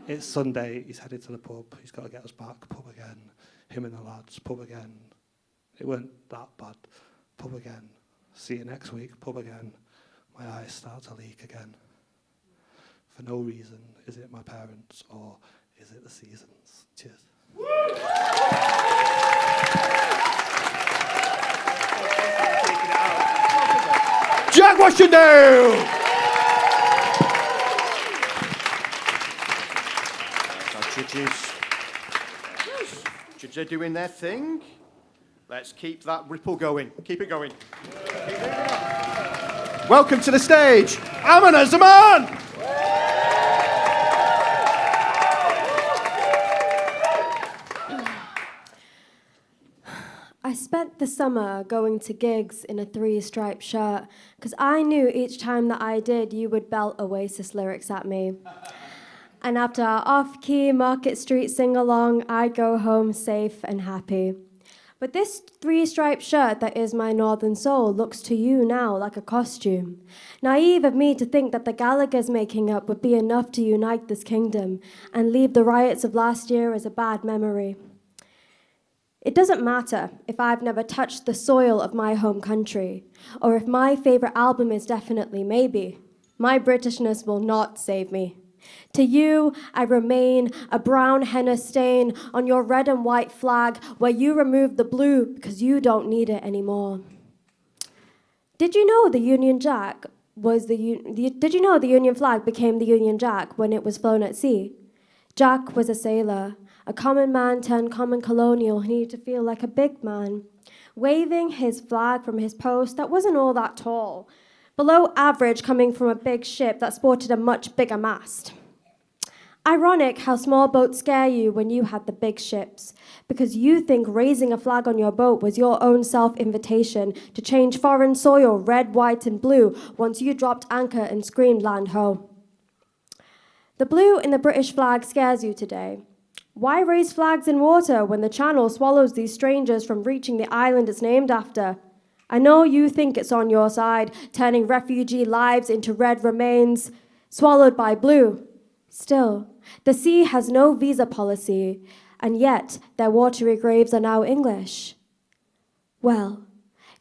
It's Sunday, he's headed to the pub, he's got to get us back, pub again. Him and the lads, pub again. It weren't that bad, pub again. See you next week, pub again. My eyes start to leak again. For no reason, is it my parents or is it the seasons? Cheers. Jack Washington! Judges. Judges are doing their thing. Let's keep that ripple going. Keep it going. Welcome to the stage, Amina Zaman! I spent the summer going to gigs in a 3-striped shirt because I knew each time that I did, you would belt Oasis lyrics at me. And after our off-key Market Street sing-along, I'd go home safe and happy. But this 3-striped shirt that is my northern soul looks to you now like a costume. Naive of me to think that the Gallagher's making up would be enough to unite this kingdom and leave the riots of last year as a bad memory. It doesn't matter if I've never touched the soil of my home country, or if my favorite album is definitely Maybe. My Britishness will not save me. To you, I remain a brown henna stain on your red and white flag where you removed the blue because you don't need it anymore. Did you know the Union Jack was Did you know the Union flag became the Union Jack when it was flown at sea? Jack was a sailor, a common man turned common colonial who needed to feel like a big man, waving his flag from his post that wasn't all that tall, below average coming from a big ship that sported a much bigger mast. Ironic how small boats scare you when you had the big ships, because you think raising a flag on your boat was your own self-invitation to change foreign soil red, white, and blue once you dropped anchor and screamed land ho. The blue in the British flag scares you today. Why raise flags in water when the channel swallows these strangers from reaching the island it's named after? I know you think it's on your side, turning refugee lives into red remains, swallowed by blue. Still, the sea has no visa policy, and yet their watery graves are now English. Well,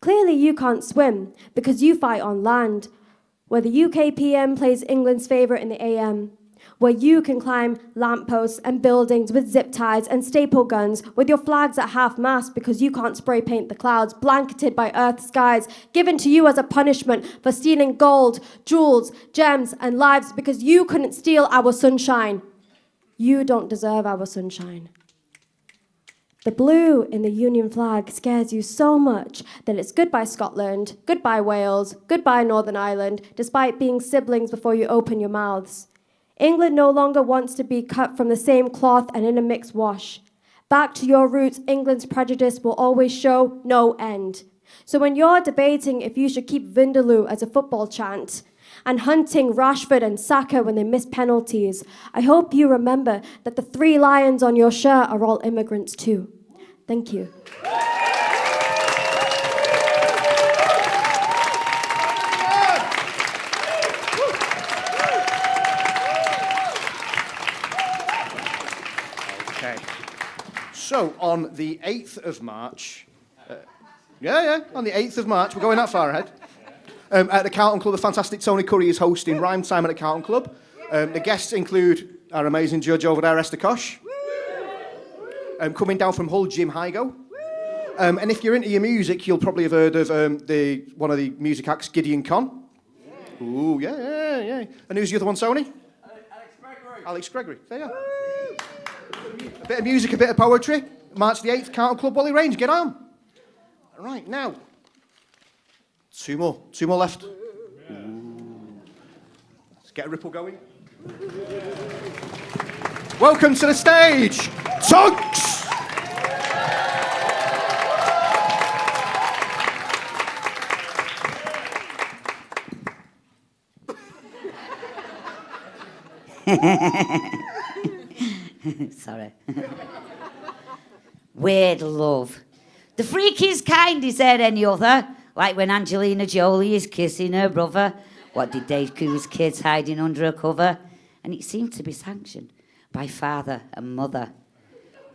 clearly you can't swim because you fight on land, where the UK PM plays England's favourite in the AM, where you can climb lampposts and buildings with zip ties and staple guns with your flags at half-mast because you can't spray paint the clouds blanketed by Earth's skies, given to you as a punishment for stealing gold, jewels, gems, and lives because you couldn't steal our sunshine. You don't deserve our sunshine. The blue in the Union flag scares you so much that it's goodbye Scotland, goodbye Wales, goodbye Northern Ireland, despite being siblings before you open your mouths. England no longer wants to be cut from the same cloth and in a mixed wash. Back to your roots, England's prejudice will always show no end. So when you're debating if you should keep Vindaloo as a football chant and hunting Rashford and Saka when they miss penalties, I hope you remember that the 3 lions on your shirt are all immigrants too. Thank you. So, on the 8th of March, on the 8th of March, we're going that far ahead, at the Carlton Club, the fantastic Tony Curry is hosting Rhyme Time at the Carlton Club. The guests include our amazing judge over there, Esther Kosh. Coming down from Hull, Jim Hygo. And if you're into your music, you'll probably have heard of one of the music acts, Gideon Conn. Ooh, yeah. And who's the other one, Sony? Alex Gregory. There you are. A bit of music, a bit of poetry. March the 8th, Carlton Club, Wally Range. Get on. Right, now. Two more left. Let's get a ripple going. Welcome to the stage, Tugs! Sorry. Weird love. The freakiest kind, is there any other? Like when Angelina Jolie is kissing her brother. What did Dave Coo's kids hiding under a cover? And it seemed to be sanctioned by father and mother.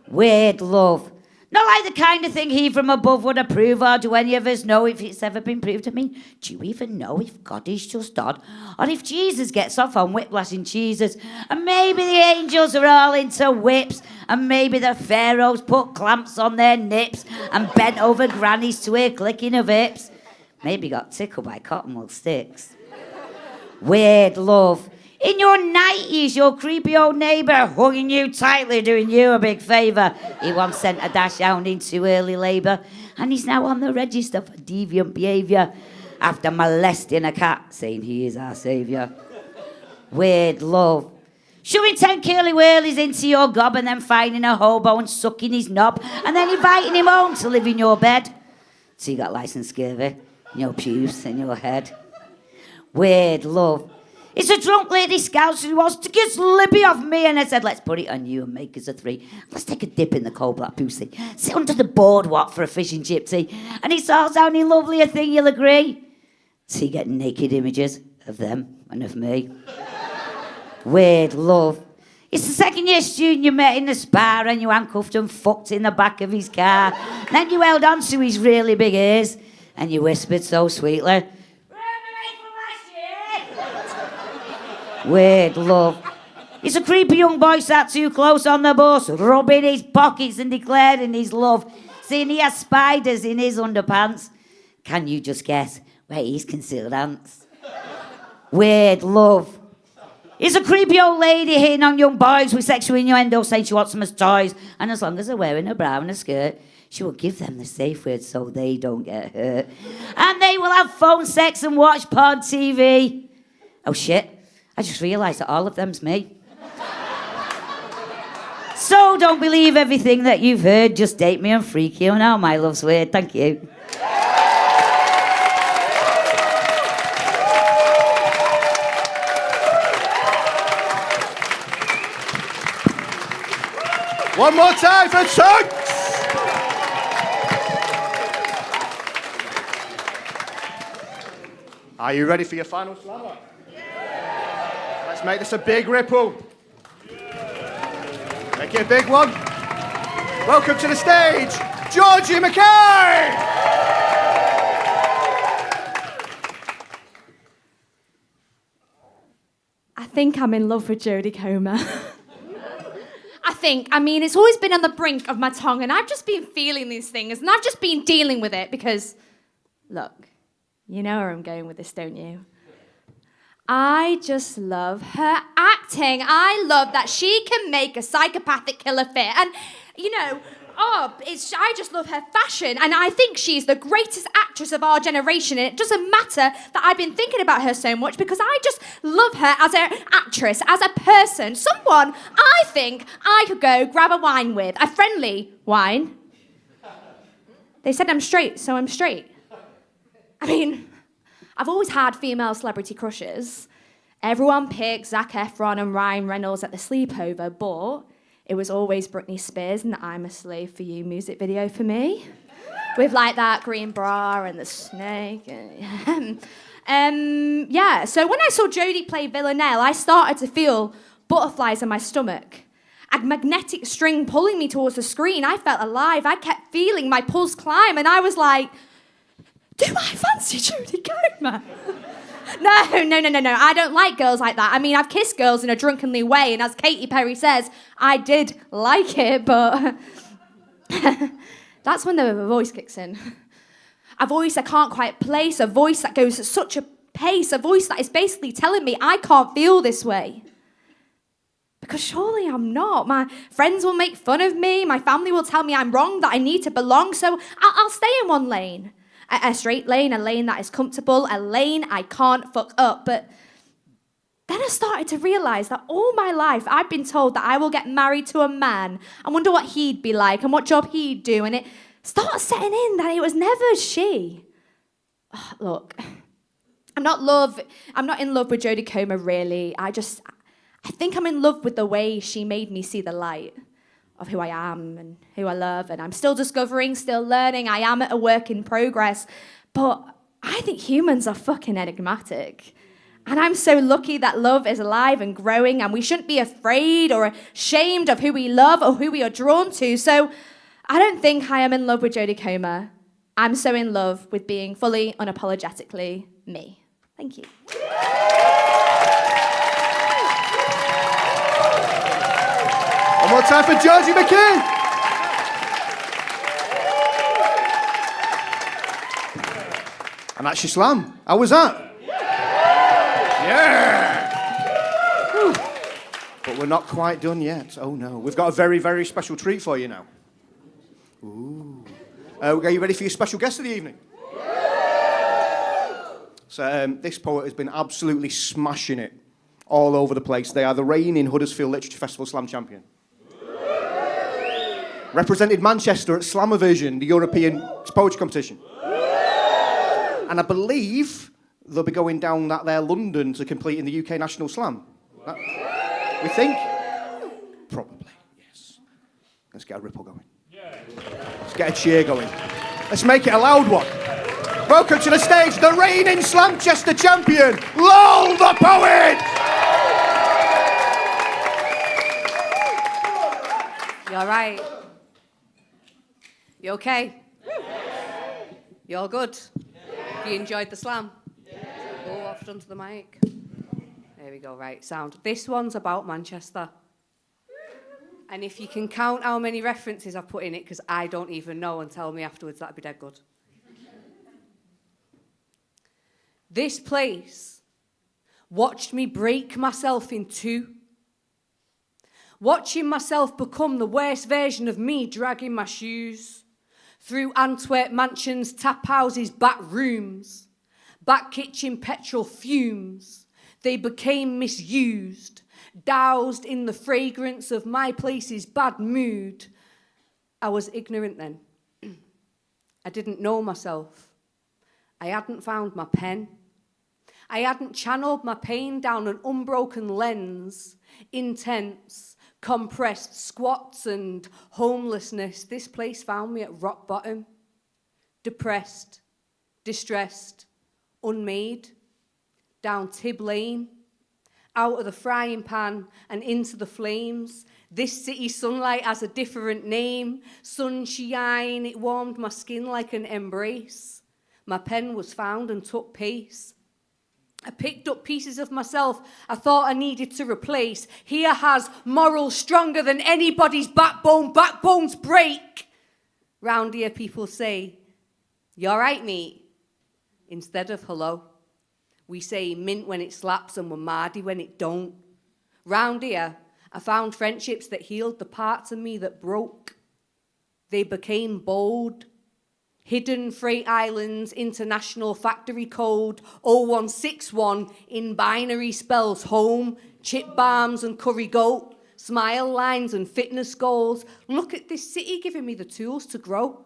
Weird love. Not like the kind of thing he from above would approve, or do any of us know if it's ever been proved? I mean, do you even know if God is just odd? Or if Jesus gets off on whiplashing cheeses? And maybe the angels are all into whips, and maybe the pharaohs put clamps on their nips and bent over grannies to hear clicking of hips. Maybe got tickled by cottonwool sticks. Weird love. In your 90s, your creepy old neighbour hugging you tightly, doing you a big favour. He once sent a dash hound into early labour, and he's now on the register for deviant behaviour after molesting a cat, saying he is our saviour. Weird love. Shoving 10 curly whirlies into your gob and then finding a hobo and sucking his knob and then inviting him home to live in your bed. So you got licensed scurvy in your pubes and your head. Weird love. It's a drunk lady scout who wants to get slippy off me, and I said, let's put it on you and make us a 3. Let's take a dip in the cold black pussy. Sit under the boardwalk for a fish and chip tea. And it's all sounding lovely, I think you'll agree. So you get naked images of them and of me. Weird love. It's the second year student you met in the spa and you handcuffed and fucked in the back of his car. Then you held on to his really big ears and you whispered so sweetly, weird love. It's a creepy young boy sat too close on the bus, rubbing his pockets and declaring his love, saying he has spiders in his underpants. Can you just guess where he's concealed ants? Weird love. It's a creepy old lady hitting on young boys with sexual innuendo, saying she wants them as toys, and as long as they're wearing a bra and a skirt, she will give them the safe word so they don't get hurt. And they will have phone sex and watch porn TV. Oh shit. I just realised that all of them's me. So don't believe everything that you've heard. Just date me and freak you. Now my love's weird. Thank you. One more time for Tugs! Are you ready for your final slammer? Let's make this a big ripple. Make it a big one. Welcome to the stage, Georgie McKay! I think I'm in love with Jodie Comer. I mean, it's always been on the brink of my tongue, and I've just been feeling these things, and I've just been dealing with it because, look, you know where I'm going with this, don't you? I just love her acting. I love that she can make a psychopathic killer fit. And, you know, I just love her fashion. And I think she's the greatest actress of our generation. And it doesn't matter that I've been thinking about her so much because I just love her as an actress, as a person. Someone I think I could go grab a wine with. A friendly wine. They said I'm straight, so I'm straight. I mean, I've always had female celebrity crushes. Everyone picked Zac Efron and Ryan Reynolds at the sleepover, but it was always Britney Spears and the I'm a Slave for You music video for me. With like that green bra and the snake. Yeah, so when I saw Jodie play Villanelle, I started to feel butterflies in my stomach. A magnetic string pulling me towards the screen. I felt alive. I kept feeling my pulse climb, and I was like, do I fancy Jodie Comer? No. I don't like girls like that. I mean, I've kissed girls in a drunkenly way, and as Katy Perry says, I did like it, but That's when the voice kicks in. A voice I can't quite place, a voice that goes at such a pace, a voice that is basically telling me I can't feel this way. Because surely I'm not. My friends will make fun of me, my family will tell me I'm wrong, that I need to belong, so I'll stay in one lane. A straight lane, a lane that is comfortable, a lane I can't fuck up. But then I started to realise that all my life I've been told that I will get married to a man. I wonder what he'd be like and what job he'd do, and it started setting in that it was never she. Look, I'm not in love with Jodie Comer, really. I think I'm in love with the way she made me see the light of who I am and who I love, and I'm still discovering, still learning. I am at a work in progress, but I think humans are fucking enigmatic. And I'm so lucky that love is alive and growing, and we shouldn't be afraid or ashamed of who we love or who we are drawn to. So I don't think I am in love with Jodie Comer. I'm so in love with being fully, unapologetically me. Thank you. One more time for Georgie McKay. And that's your slam. How was that? Yeah! Whew. But we're not quite done yet. Oh no. We've got a very, very special treat for you now. Ooh. Are you ready for your special guest of the evening? So this poet has been absolutely smashing it all over the place. They are the reigning Huddersfield Literature Festival Slam champion. Represented Manchester at Slamivision, the European poetry competition. And I believe they'll be going down that there London to compete in the UK National Slam. We think? Probably, yes. Let's get a ripple going. Let's get a cheer going. Let's make it a loud one. Welcome to the stage, the reigning Slamchester champion, Lol the Poet! You all right? You okay? You all good? You enjoyed the slam? Oh, off onto the mic. There we go, right, sound. This one's about Manchester. And if you can count how many references I've put in it, because I don't even know, and tell me afterwards, that'd be dead good. This place watched me break myself in two. Watching myself become the worst version of me, dragging my shoes through Antwerp mansions, tap houses, back rooms, back kitchen petrol fumes. They became misused, doused in the fragrance of my place's bad mood. I was ignorant then. I didn't know myself. I hadn't found my pen. I hadn't channeled my pain down an unbroken lens, intense, compressed squats and homelessness. This place found me at rock bottom, depressed, distressed, unmade, down Tib Lane, out of the frying pan and into the flames. This city sunlight has a different name. Sunshine, it warmed my skin like an embrace. My pen was found and took pace. I picked up pieces of myself I thought I needed to replace. Here has morals stronger than anybody's backbone. Backbones break. Round here people say, "You all right, mate?" Instead of hello. We say mint when it slaps and we're mardy when it don't. Round here, I found friendships that healed the parts of me that broke. They became bold. Hidden freight islands, international factory code, 0161 in binary spells home, chip balms and curry goat, smile lines and fitness goals. Look at this city giving me the tools to grow.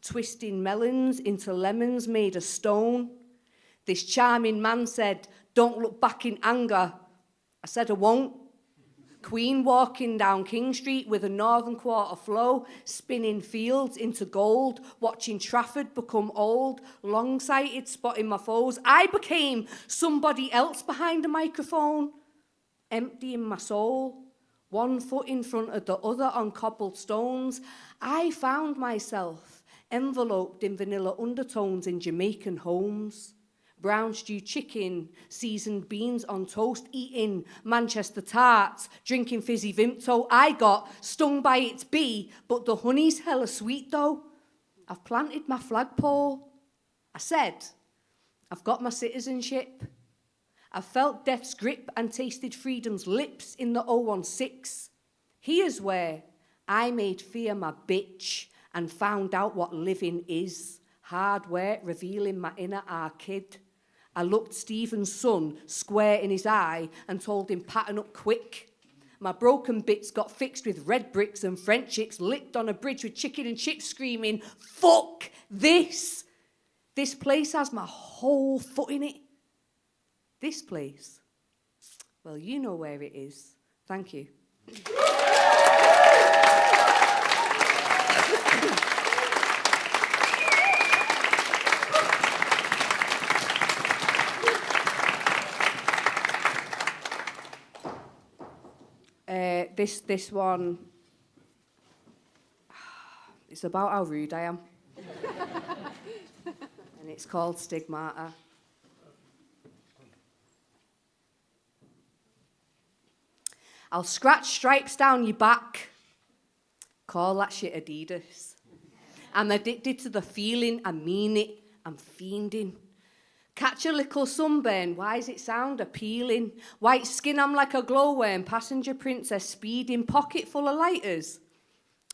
Twisting melons into lemons made of stone. This charming man said, "Don't look back in anger." I said, "I won't." Queen walking down King Street with a Northern Quarter flow, spinning fields into gold, watching Trafford become old, long-sighted, spotting my foes. I became somebody else behind a microphone, emptying my soul, one foot in front of the other on cobbled stones. I found myself enveloped in vanilla undertones in Jamaican homes. Brown stew chicken, seasoned beans on toast, eating Manchester tarts, drinking fizzy Vimto. I got stung by its bee, but the honey's hella sweet though. I've planted my flagpole. I said, I've got my citizenship. I've felt death's grip and tasted freedom's lips in the 016. Here's where I made fear my bitch and found out what living is. Hard work revealing my inner kid. I looked Stephen's son square in his eye and told him pattern up quick. My broken bits got fixed with red bricks and French chicks licked on a bridge with chicken and chips screaming, fuck this. This place has my whole foot in it. This place, well, you know where it is. Thank you. This one, it's about how rude I am. And it's called Stigmata. I'll scratch stripes down your back. Call that shit Adidas. I'm addicted to the feeling, I mean it, I'm fiending. Catch a little sunburn, why does it sound appealing? White skin, I'm like a glowworm, passenger princess speeding, pocket full of lighters.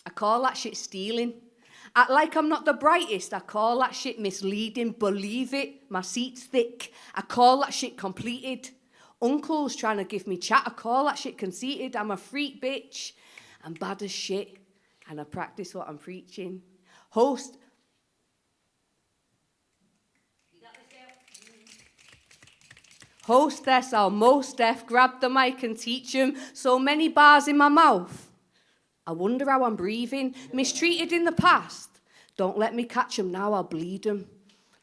I call that shit stealing. Act like I'm not the brightest, I call that shit misleading. Believe it, my seat's thick, I call that shit completed. Uncle's trying to give me chat, I call that shit conceited. I'm a freak bitch, I'm bad as shit, and I practice what I'm preaching. Hostess, I'll most deaf, grab the mic and teach 'em. So many bars in my mouth. I wonder how I'm breathing. Mistreated in the past. Don't let me catch 'em now, I'll bleed 'em.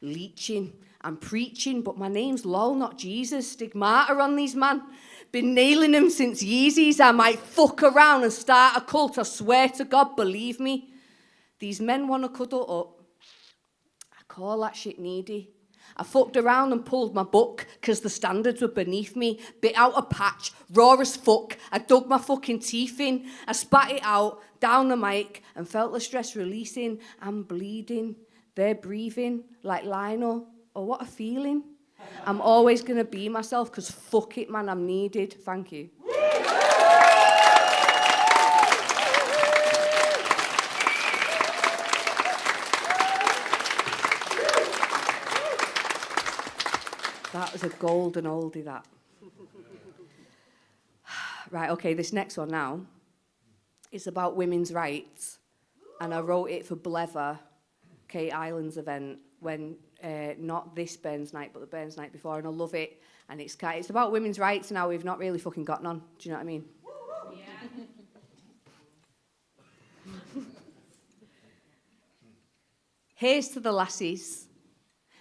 Leeching, I'm preaching, but my name's lol, not Jesus. Stigmata on these man. Been nailing 'em since Yeezys. I might fuck around and start a cult, I swear to God, believe me. These men want to cuddle up. I call that shit needy. I fucked around and pulled my book because the standards were beneath me. Bit out a patch, raw as fuck. I dug my fucking teeth in. I spat it out, down the mic, and felt the stress releasing. I'm bleeding. They're breathing like Lionel. Oh, what a feeling. I'm always going to be myself because fuck it, man, I'm needed. Thank you. That was a golden oldie, that. Right, okay, this next one now is about women's rights. And I wrote it for Blever, Kate Island's event, when, not this Burns night, but the Burns night before, and I love it. And it's about women's rights and how we've not really fucking gotten on. Do you know what I mean? Yeah. Here's to the lassies,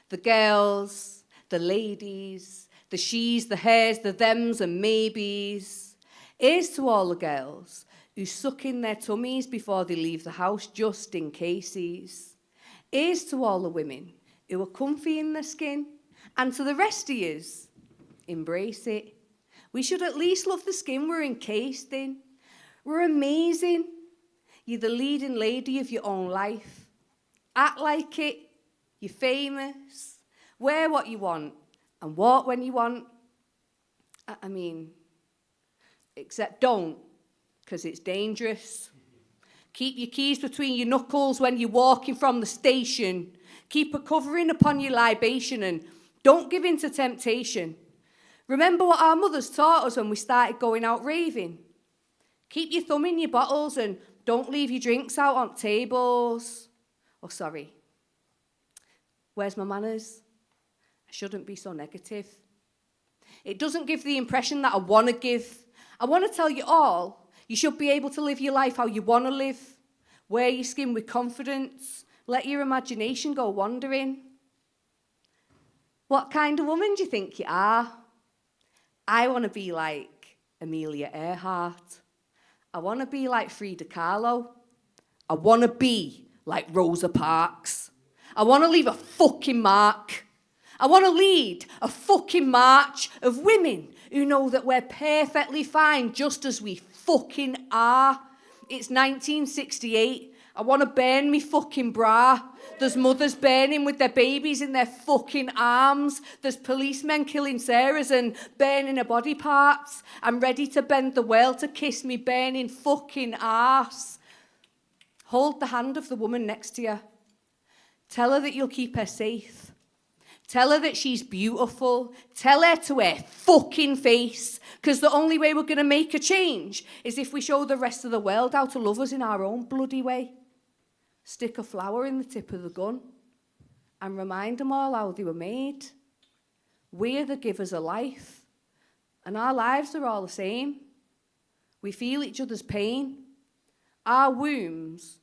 the girls, the ladies, the she's, the hers, the thems and maybes. Here's to all the girls who suck in their tummies before they leave the house just in cases. Here's to all the women who are comfy in their skin. And to the rest of yous, embrace it. We should at least love the skin we're encased in. We're amazing. You're the leading lady of your own life. Act like it. You're famous. Wear what you want and walk when you want. I mean, except don't, because it's dangerous. Keep your keys between your knuckles when you're walking from the station. Keep a covering upon your libation and don't give in to temptation. Remember what our mothers taught us when we started going out raving. Keep your thumb in your bottles and don't leave your drinks out on tables. Oh, sorry. Where's my manners? I shouldn't be so negative. It doesn't give the impression that I want to give. I want to tell you all, you should be able to live your life how you want to live. Wear your skin with confidence. Let your imagination go wandering. What kind of woman do you think you are? I want to be like Amelia Earhart. I want to be like Frida Kahlo. I want to be like Rosa Parks. I want to leave a fucking mark. I want to lead a fucking march of women who know that we're perfectly fine just as we fucking are. It's 1968. I want to burn me fucking bra. There's mothers burning with their babies in their fucking arms. There's policemen killing Sarahs and burning her body parts. I'm ready to bend the world to kiss me burning fucking arse. Hold the hand of the woman next to you. Tell her that you'll keep her safe. Tell her that she's beautiful. Tell her to her fucking face. Because the only way we're going to make a change is if we show the rest of the world how to love us in our own bloody way. Stick a flower in the tip of the gun and remind them all how they were made. We're the givers of life. And our lives are all the same. We feel each other's pain. Our wombs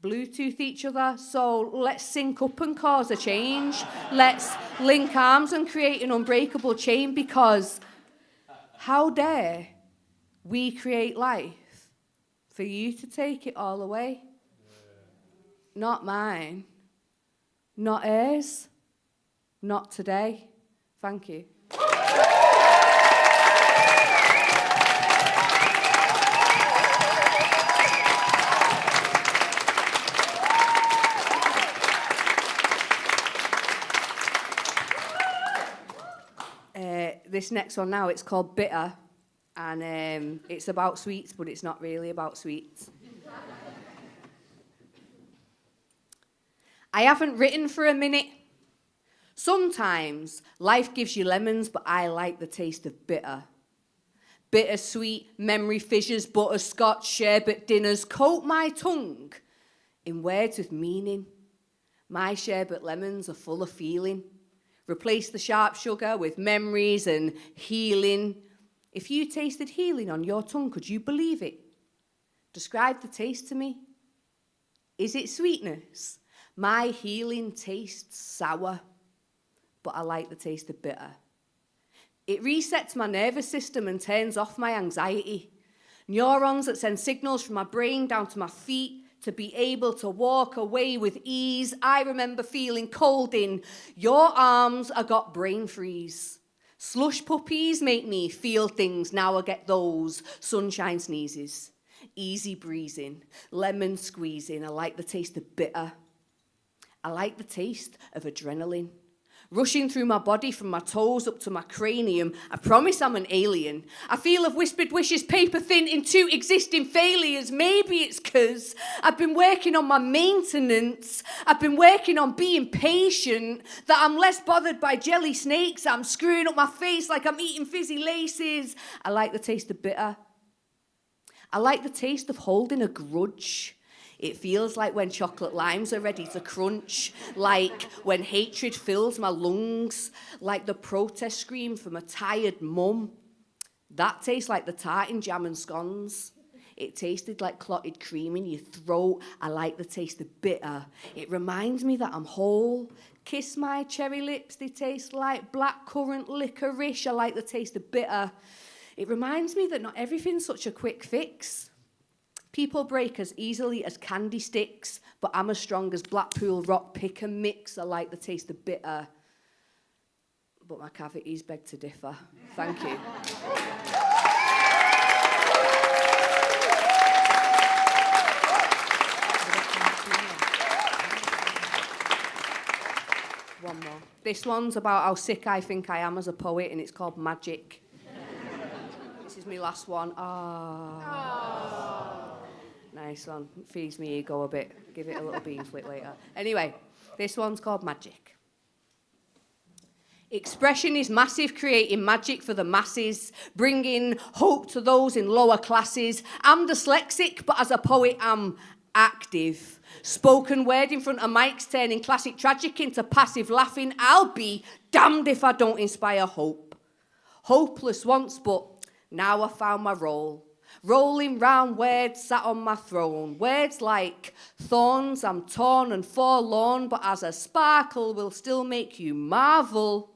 Bluetooth each other, so let's sync up and cause a change. Let's link arms and create an unbreakable chain, because how dare we create life for you to take it all away? Not mine, not hers, not today. Thank you. This next one now, it's called Bitter, and it's about sweets, but it's not really about sweets. I haven't written for a minute. Sometimes life gives you lemons, but I like the taste of bitter. Bittersweet, memory fissures, butterscotch, sherbet dinners coat my tongue in words with meaning. My sherbet lemons are full of feeling. Replace the sharp sugar with memories and healing. If you tasted healing on your tongue, could you believe it? Describe the taste to me. Is it sweetness? My healing tastes sour, but I like the taste of bitter. It resets my nervous system and turns off my anxiety. Neurons that send signals from my brain down to my feet to be able to walk away with ease. I remember feeling cold in your arms. I got brain freeze. Slush puppies make me feel things. Now I get those sunshine sneezes. Easy breezing, lemon squeezing. I like the taste of bitter. I like the taste of adrenaline. Rushing through my body from my toes up to my cranium. I promise I'm an alien. I feel of whispered wishes paper thin into existing failures. Maybe it's 'cause I've been working on my maintenance. I've been working on being patient, that I'm less bothered by jelly snakes. I'm screwing up my face like I'm eating fizzy laces. I like the taste of bitter. I like the taste of holding a grudge. It feels like when chocolate limes are ready to crunch, like when hatred fills my lungs, like the protest scream from a tired mum. That tastes like the tartan jam and scones. It tasted like clotted cream in your throat. I like the taste of bitter. It reminds me that I'm whole. Kiss my cherry lips, they taste like blackcurrant licorice. I like the taste of bitter. It reminds me that not everything's such a quick fix. People break as easily as candy sticks, but I'm as strong as Blackpool rock pick and mix. I like the taste of bitter, but my cavities beg to differ. Thank you. One more. This one's about how sick I think I am as a poet, and it's called Magic. This is my last one. Nice one. Feeds me ego a bit. Give it a little bean flick later. Anyway, this one's called Magic. Expression is massive, creating magic for the masses, bringing hope to those in lower classes. I'm dyslexic, but as a poet, I'm active. Spoken word in front of mics, turning classic tragic into passive laughing. I'll be damned if I don't inspire hope. Hopeless once, but now I found my role. Rolling round words sat on my throne. Words like thorns, I'm torn and forlorn, but as a sparkle will still make you marvel.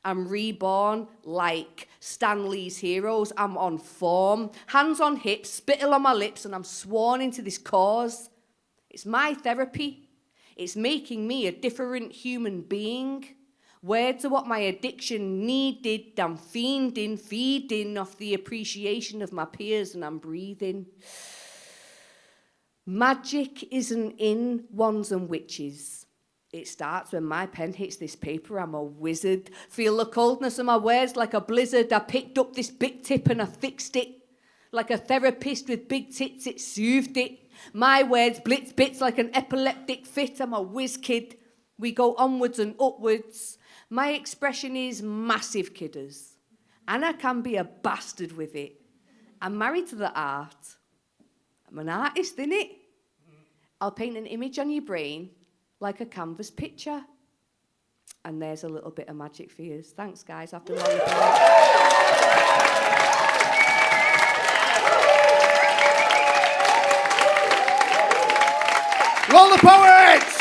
I'm reborn like Stanley's heroes. I'm on form, hands on hips, spittle on my lips, and I'm sworn into this cause. It's my therapy. It's making me a different human being. Words are what my addiction needed. I'm fiending, feeding off the appreciation of my peers, and I'm breathing. Magic isn't in wands and witches. It starts when my pen hits this paper. I'm a wizard. Feel the coldness of my words like a blizzard. I picked up this big tip and I fixed it. Like a therapist with big tits, it soothed it. My words blitz bits like an epileptic fit. I'm a whiz kid. We go onwards and upwards. My expression is massive, kidders. And I can be a bastard with it. I'm married to the art. I'm an artist, innit? I'll paint an image on your brain like a canvas picture. And there's a little bit of magic for you. Thanks, guys. I've done my Roll the poets!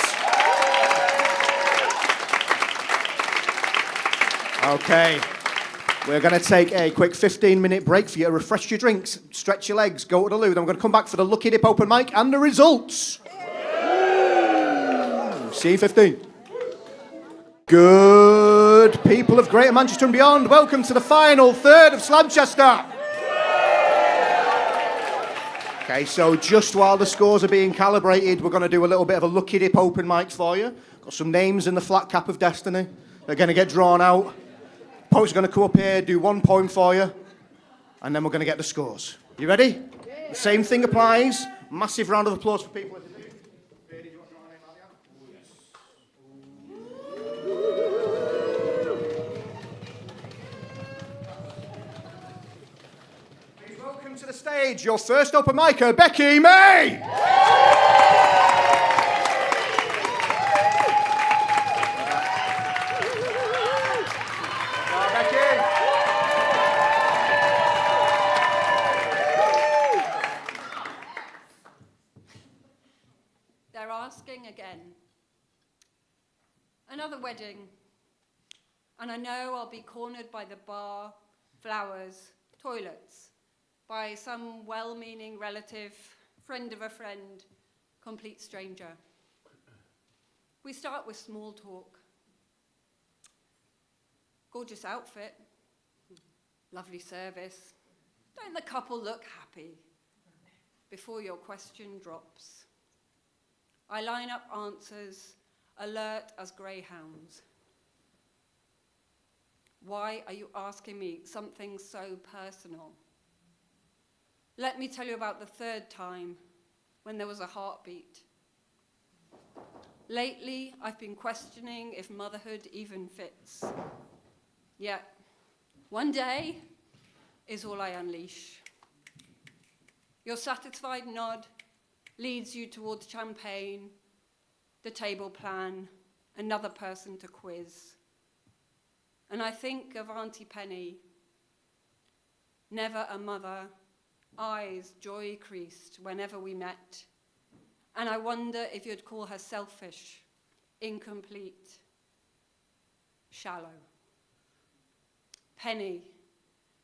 Okay. We're going to take a quick 15-minute break for you to refresh your drinks, stretch your legs, go to the loo. Then we're going to come back for the Lucky Dip open mic and the results. See you in 15. Good people of Greater Manchester and beyond, welcome to the final third of Slamchester. Okay, so just while the scores are being calibrated, we're going to do a little bit of a Lucky Dip open mic for you. Got some names in the flat cap of destiny. They're going to get drawn out. Poets are going to come up here, do 1 poem for you, and then we're going to get the scores. You ready? Yeah. The same thing applies. Massive round of applause for people. Please welcome to the stage your first open micer, Becky May. They're asking again. Another wedding. And I know I'll be cornered by the bar, flowers, toilets, by some well-meaning relative, friend of a friend, complete stranger. We start with small talk. Gorgeous outfit, lovely service. Don't the couple look happy? Before your question drops. I line up answers, alert as greyhounds. Why are you asking me something so personal? Let me tell you about the third time when there was a heartbeat. Lately, I've been questioning if motherhood even fits. Yet, one day is all I unleash. Your satisfied nod leads you towards champagne, the table plan, another person to quiz. And I think of Auntie Penny, never a mother, eyes joy creased whenever we met. And I wonder if you'd call her selfish, incomplete, shallow. Penny,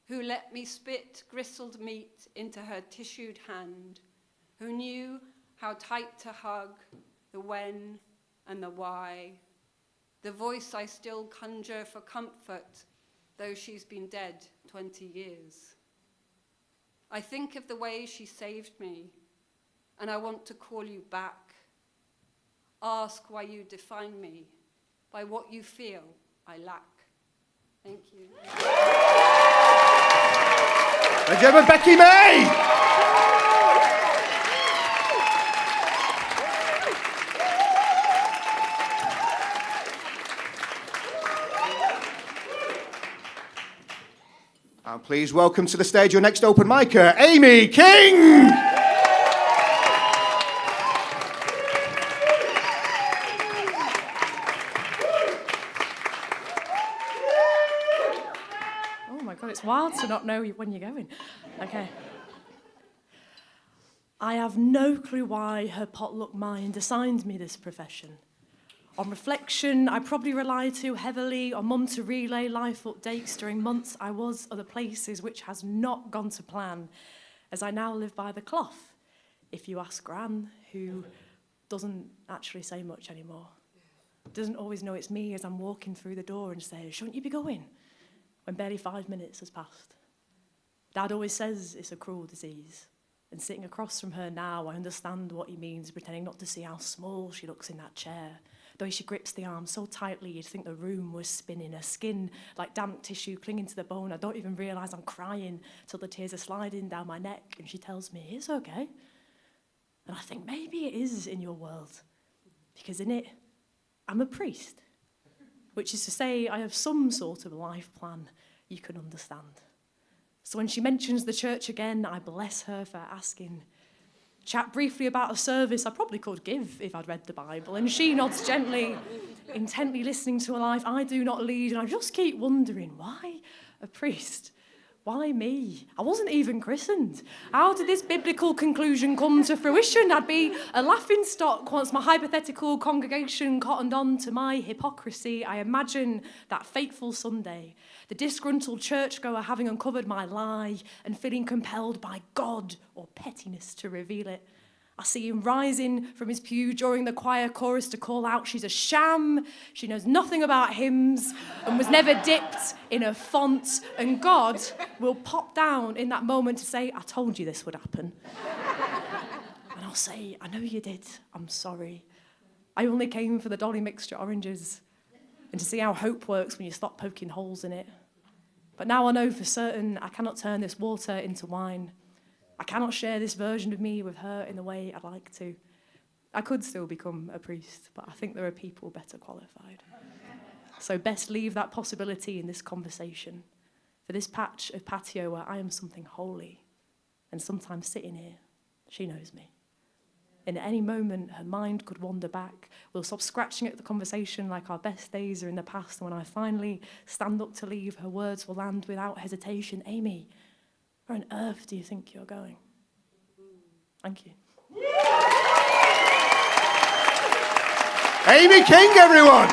who let me spit gristled meat into her tissued hand, who knew how tight to hug, the when and the why, the voice I still conjure for comfort, though she's been dead 20 years. I think of the way she saved me, and I want to call you back. Ask why you define me, by what you feel I lack. Thank you. Ladies and gentlemen, Becky May! And please welcome to the stage your next open micer, Amy King! Oh my God, it's wild to not know when you're going. Okay. I have no clue why her potluck mind assigned me this profession. On reflection, I probably relied too heavily on Mum to relay life updates during months I was other places, which has not gone to plan, as I now live by the cloth, if you ask Gran, who doesn't actually say much anymore. Doesn't always know it's me as I'm walking through the door and says, shouldn't you be going? When barely 5 minutes has passed. Dad always says it's a cruel disease, And sitting across from her now, I understand what he means, pretending not to see how small she looks in that chair. The way she grips the arm so tightly, you'd think the room was spinning. Her skin, like damp tissue, clinging to the bone. I don't even realise I'm crying till the tears are sliding down my neck. And she tells me, it's okay. And I think maybe it is in your world. Because in it, I'm a priest. Which is to say, I have some sort of life plan you can understand. So when she mentions the church again, I bless her for asking. Chat briefly about a service I probably could give if I'd read the Bible, and she nods gently, intently listening to a life I do not lead, and I just keep wondering, why a priest? Why me? I wasn't even christened. How did this biblical conclusion come to fruition? I'd be a laughing stock once my hypothetical congregation cottoned on to my hypocrisy. I imagine that fateful Sunday, the disgruntled churchgoer having uncovered my lie and feeling compelled by God or pettiness to reveal it. I see him rising from his pew during the choir chorus to call out she's a sham, she knows nothing about hymns and was never dipped in a font, and God will pop down in that moment to say, I told you this would happen. And I'll say, I know you did, I'm sorry. I only came for the Dolly mixture oranges and to see how hope works when you stop poking holes in it. But now I know for certain I cannot turn this water into wine. I cannot share this version of me with her in the way I'd like to. I could still become a priest, but I think there are people better qualified. So best leave that possibility in this conversation, for this patch of patio where I am something holy, and sometimes sitting here, she knows me. And at any moment, her mind could wander back. We'll stop scratching at the conversation like our best days are in the past, and when I finally stand up to leave, her words will land without hesitation. Amy, where on earth do you think you're going? Thank you. Amy King, everyone!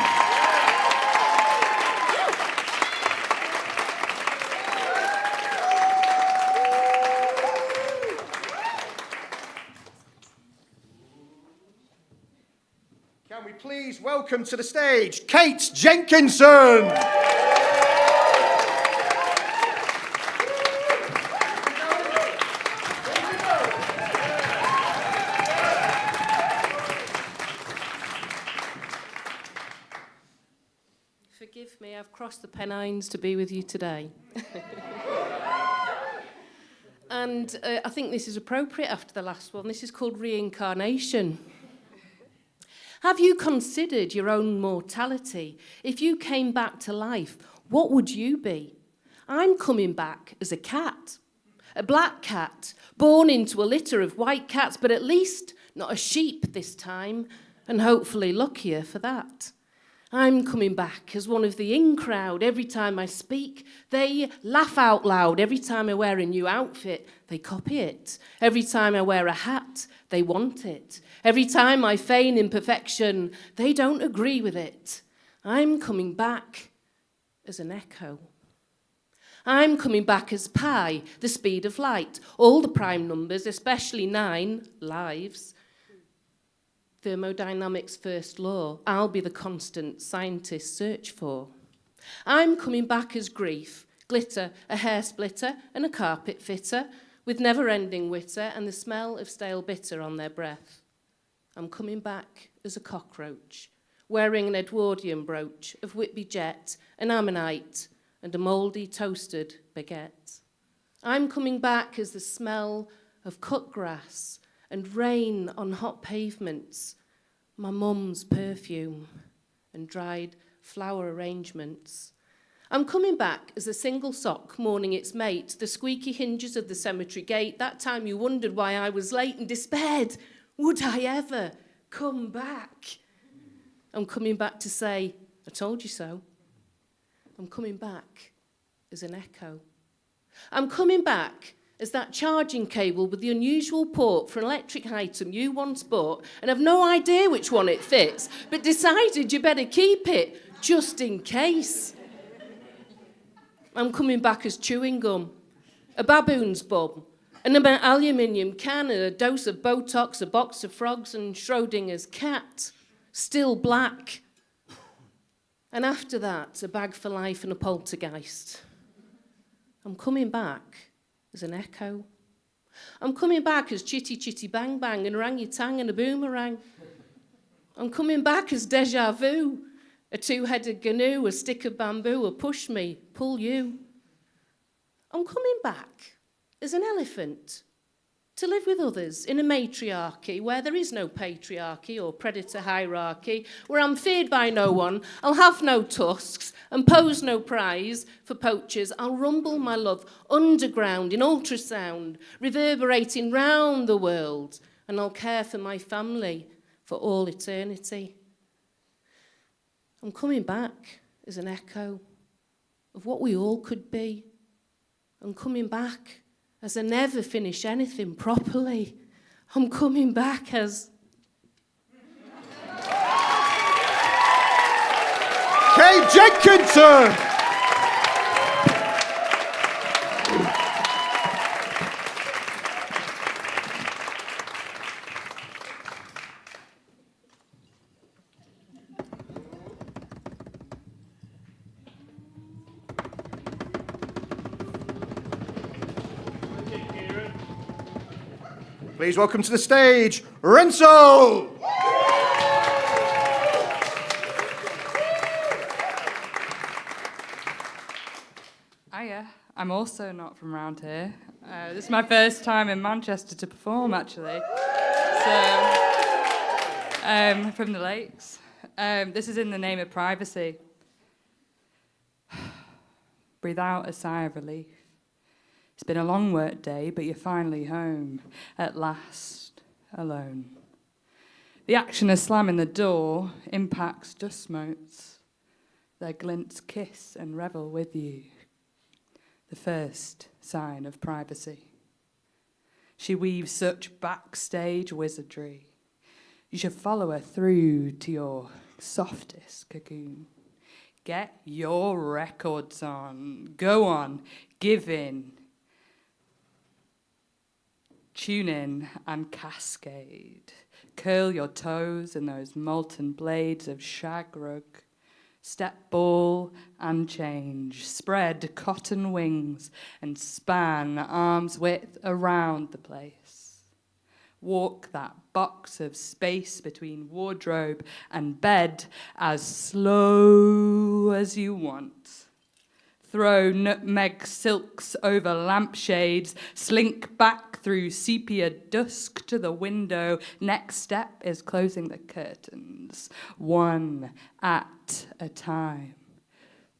Can we please welcome to the stage Kate Jenkinson? Forgive me, I've crossed the Pennines to be with you today. And I think this is appropriate after the last one. This is called reincarnation. Have you considered your own mortality? If you came back to life, what would you be? I'm coming back as a cat. A black cat, born into a litter of white cats, but at least not a sheep this time, and hopefully luckier for that. I'm coming back as one of the in crowd. Every time I speak, they laugh out loud. Every time I wear a new outfit, they copy it. Every time I wear a hat, they want it. Every time I feign imperfection, they don't agree with it. I'm coming back as an echo. I'm coming back as pi, the speed of light. All the prime numbers, especially 9, lives. Thermodynamics' first law, I'll be the constant scientists search for. I'm coming back as grief, glitter, a hair splitter and a carpet fitter, with never-ending witter and the smell of stale bitter on their breath. I'm coming back as a cockroach, wearing an Edwardian brooch of Whitby jet, an ammonite, and a mouldy toasted baguette. I'm coming back as the smell of cut grass and rain on hot pavements, my mum's perfume and dried flower arrangements. I'm coming back as a single sock mourning its mate, the squeaky hinges of the cemetery gate, that time you wondered why I was late and despaired, would I ever come back? I'm coming back to say, I told you so. I'm coming back as an echo. I'm coming back as that charging cable with the unusual port for an electric item you once bought and have no idea which one it fits, but decided you better keep it just in case. I'm coming back as chewing gum, a baboon's bum, an aluminium can, and a dose of Botox, a box of frogs, and Schrodinger's cat, still black. And after that, a bag for life and a poltergeist. I'm coming back as an echo. I'm coming back as Chitty Chitty Bang Bang and Orangutan and a boomerang. I'm coming back as deja vu, a two-headed canoe, a stick of bamboo, a push me, pull you. I'm coming back as an elephant, to live with others in a matriarchy where there is no patriarchy or predator hierarchy, where I'm feared by no one, I'll have no tusks and pose no prize for poachers. I'll rumble my love underground in ultrasound, reverberating round the world, and I'll care for my family for all eternity. I'm coming back as an echo of what we all could be. I'm coming back as I never finish anything properly. I'm coming back as... Kate Jenkinson! Please welcome to the stage, Renzo! Hiya, I'm also not from around here. This is my first time in Manchester to perform, actually. So, from the Lakes. This is in the name of privacy. Breathe out a sigh of relief. It's been a long work day, but you're finally home, at last, alone. The action of slamming the door impacts dust motes. Their glints kiss and revel with you. The first sign of privacy. She weaves such backstage wizardry. You should follow her through to your softest cocoon. Get your records on. Go on, give in. Tune in and cascade. Curl your toes in those molten blades of shag rug. Step ball and change. Spread cotton wings and span arm's width around the place. Walk that box of space between wardrobe and bed as slow as you want. Throw nutmeg silks over lampshades, slink back through sepia dusk to the window. Next step is closing the curtains, one at a time.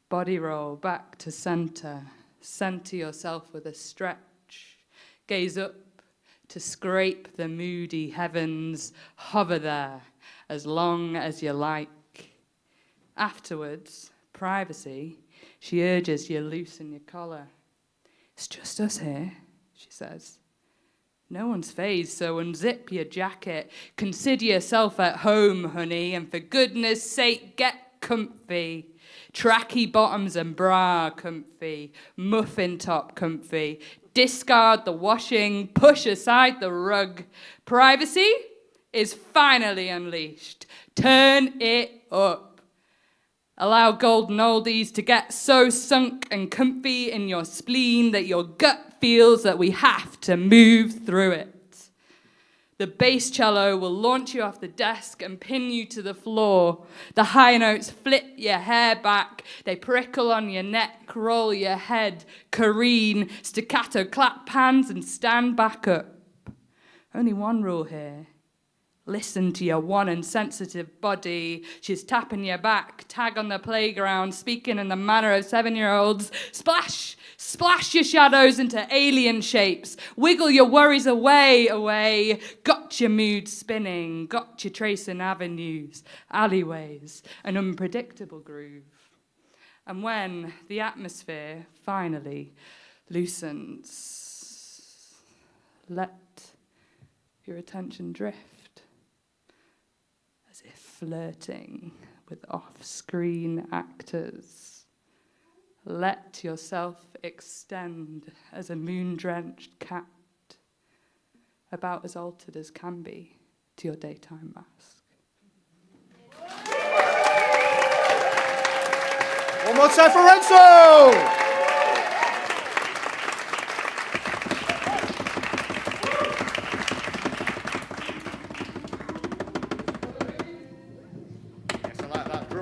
Body roll back to center. Center yourself with a stretch. Gaze up to scrape the moody heavens. Hover there as long as you like. Afterwards, privacy. She urges you loosen your collar. It's just us here, she says. No one's phased, so unzip your jacket. Consider yourself at home, honey, and for goodness sake, get comfy. Tracky bottoms and bra comfy. Muffin top comfy. Discard the washing. Push aside the rug. Privacy is finally unleashed. Turn it up. Allow golden oldies to get so sunk and comfy in your spleen that your gut feels that we have to move through it. The bass cello will launch you off the desk and pin you to the floor. The high notes flip your hair back. They prickle on your neck, roll your head, careen, staccato clap hands and stand back up. Only one rule here. Listen to your one and sensitive body. She's tapping your back, tag on the playground, speaking in the manner of 7-year-olds. Splash, splash your shadows into alien shapes. Wiggle your worries away, away. Got your mood spinning, got you tracing avenues, alleyways, an unpredictable groove. And when the atmosphere finally loosens, let your attention drift. Flirting with off-screen actors. Let yourself extend as a moon-drenched cat, about as altered as can be to your daytime mask. One more time for Renzo!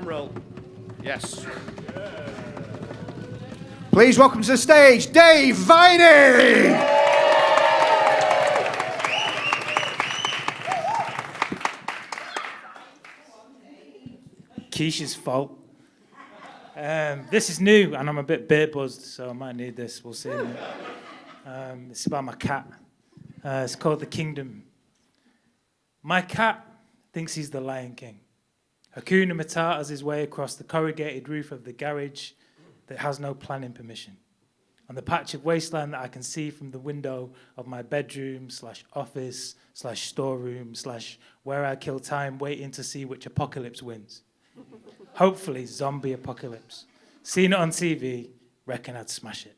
Drum roll. Yes. Please welcome to the stage, Dave Viney! Keisha's fault. This is new, and I'm a bit beer buzzed, so I might need this. We'll see. It's about my cat. It's called The Kingdom. My cat thinks he's the Lion King. Hakuna Matata's his way across the corrugated roof of the garage that has no planning permission. On the patch of wasteland that I can see from the window of my bedroom / office / storeroom / where I kill time waiting to see which apocalypse wins. Hopefully, zombie apocalypse. Seen it on TV, reckon I'd smash it.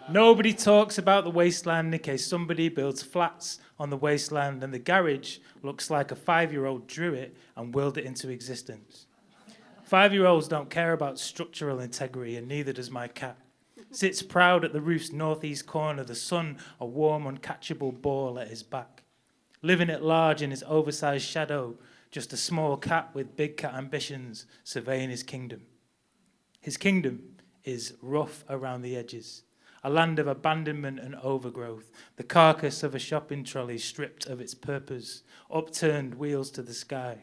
Nobody talks about the wasteland in case somebody builds flats on the wasteland and the garage looks like a 5-year-old drew it and willed it into existence. 5-year-olds don't care about structural integrity, and neither does my cat. Sits proud at the roof's northeast corner, the sun a warm, uncatchable ball at his back. Living at large in his oversized shadow, just a small cat with big cat ambitions surveying his kingdom. His kingdom is rough around the edges, a land of abandonment and overgrowth, the carcass of a shopping trolley stripped of its purpose, upturned wheels to the sky,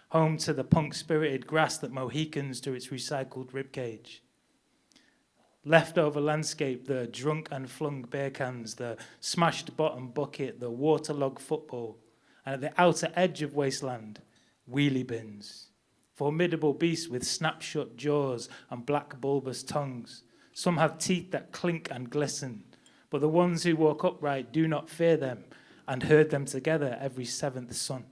home to the punk-spirited grass that Mohicans to its recycled ribcage. Leftover landscape, the drunk and flung beer cans, the smashed bottom bucket, the waterlogged football, and at the outer edge of wasteland, wheelie bins. Formidable beasts with snap-shut jaws and black bulbous tongues. Some have teeth that clink and glisten, but the ones who walk upright do not fear them and herd them together every 7th sun.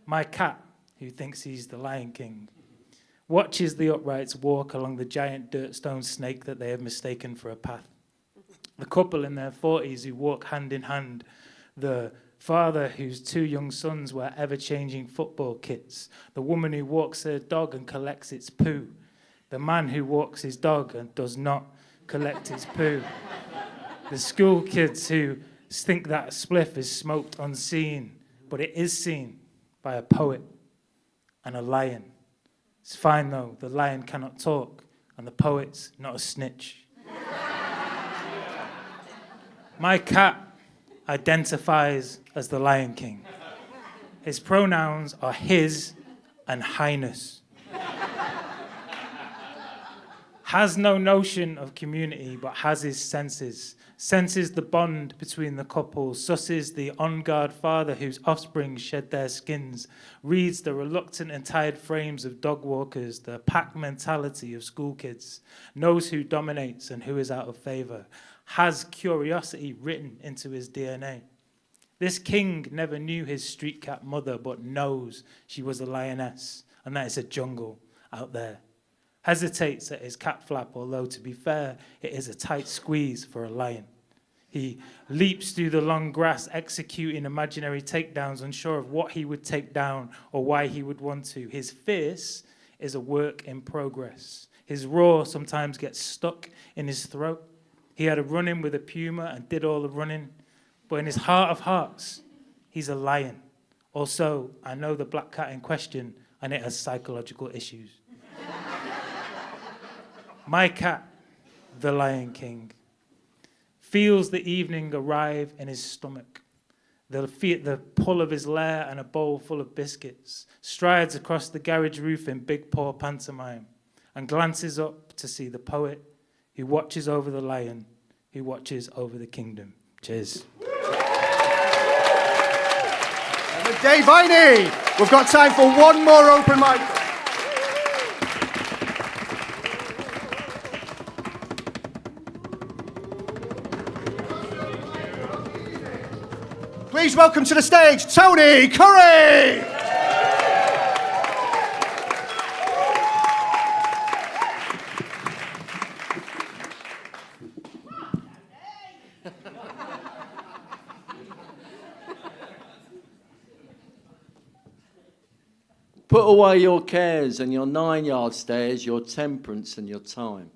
My cat, who thinks he's the Lion King, watches the uprights walk along the giant dirt stone snake that they have mistaken for a path. The couple in their 40s who walk hand in hand, the father whose 2 young sons wear ever-changing football kits, the woman who walks her dog and collects its poo, the man who walks his dog and does not collect its poo, the school kids who think that spliff is smoked unseen, but it is seen by a poet and a lion. It's fine though, the lion cannot talk and the poet's not a snitch. My cat identifies as the Lion King. His pronouns are his and highness. Has no notion of community, but has his senses. Senses the bond between the couple, susses the on-guard father whose offspring shed their skins, reads the reluctant and tired frames of dog walkers, the pack mentality of school kids, knows who dominates and who is out of favor, has curiosity written into his DNA. This king never knew his street cat mother, but knows she was a lioness, and that it's a jungle out there. Hesitates at his cat flap, although to be fair, it is a tight squeeze for a lion. He leaps through the long grass, executing imaginary takedowns, unsure of what he would take down or why he would want to. His fierce is a work in progress. His roar sometimes gets stuck in his throat. He had a run-in with a puma and did all the running, but in his heart of hearts, he's a lion. Also, I know the black cat in question, and it has psychological issues. My cat, the Lion King, feels the evening arrive in his stomach, the pull of his lair and a bowl full of biscuits, strides across the garage roof in big paw pantomime, and glances up to see the poet who watches over the lion, who watches over the kingdom. Cheers. And Dave Viney, we've got time for one more open mic. Please welcome to the stage, Tony Curry! Put away your cares and your 9-yard stares, your temperance and your time.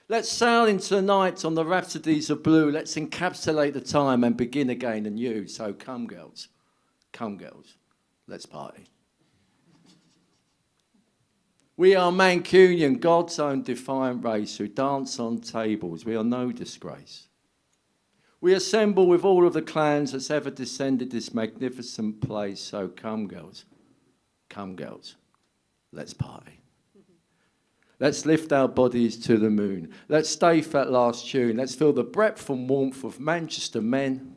Let's sail into the night on the rhapsodies of blue. Let's encapsulate the time and begin again anew. So come, girls, let's party. We are Mancunian, God's own defiant race who dance on tables. We are no disgrace. We assemble with all of the clans that's ever descended this magnificent place. So come, girls, let's party. Let's lift our bodies to the moon. Let's stay for that last tune. Let's feel the breadth and warmth of Manchester men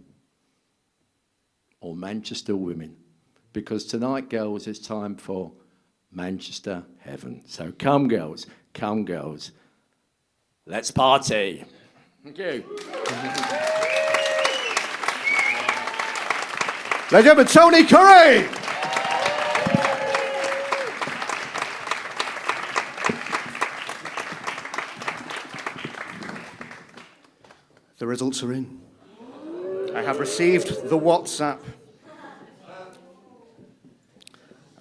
or Manchester women. Because tonight, girls, it's time for Manchester heaven. So come, girls, let's party. Thank you. Ladies and gentlemen, Tony Curry. The results are in. I have received the WhatsApp.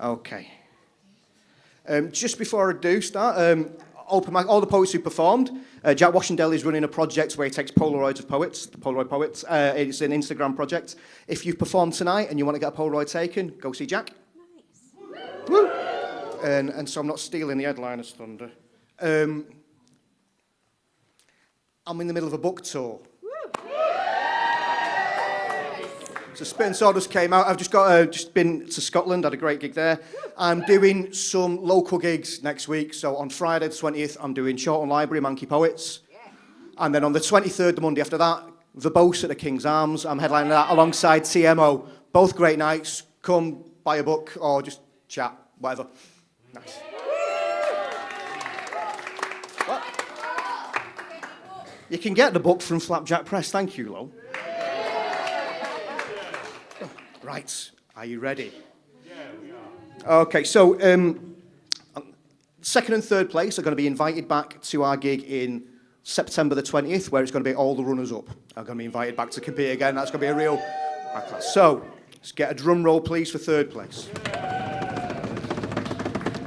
Okay. Just before I do start, open mic, all the poets who performed. Jack Washendale is running a project where he takes Polaroids of poets, the Polaroid poets. It's an Instagram project. If you've performed tonight and you want to get a Polaroid taken, go see Jack. Nice. Woo! And so I'm not stealing the headliner's thunder. I'm in the middle of a book tour. So Spit and Sawdust came out. I've just been to Scotland, had a great gig there. I'm doing some local gigs next week. So on Friday the 20th, I'm doing Chawton Library, Manky Poets. And then on the 23rd, the Monday after that, Verbose at the King's Arms. I'm headlining that alongside TMO. Both great nights. Come, buy a book, or just chat, whatever. Nice. What? You can get the book from Flapjack Press. Thank you, Lo. Right, are you ready? Yeah, we are. Okay, so second and third place are going to be invited back to our gig in September the 20th, where it's going to be all the runners-up are going to be invited back to compete again. That's going to be a real backlash. So, let's get a drum roll, please, for third place.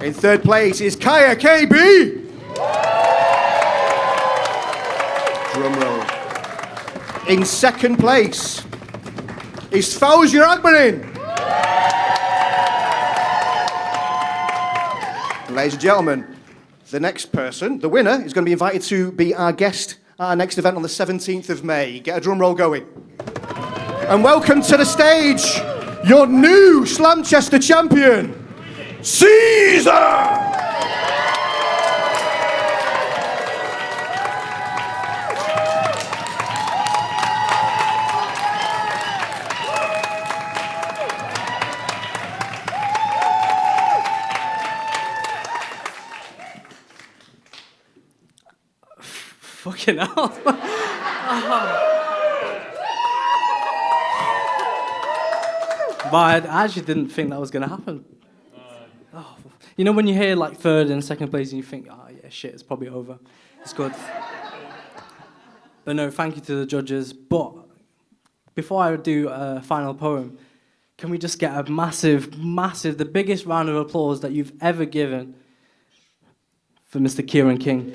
In third place is Kaya KB. Drum roll. In second place is Fawzia Agmarin. Ladies and gentlemen, the next person, the winner, is going to be invited to be our guest at our next event on the 17th of May. Get a drum roll going. And welcome to the stage, your new Slamchester champion, Caesar! Fucking hell. But I actually didn't think that was going to happen. Oh. You know when you hear like third and second place and you think, oh yeah, shit, it's probably over. It's good. But no, thank you to the judges. But before I do a final poem, can we just get a massive, the biggest round of applause that you've ever given for Mr. Kieran King?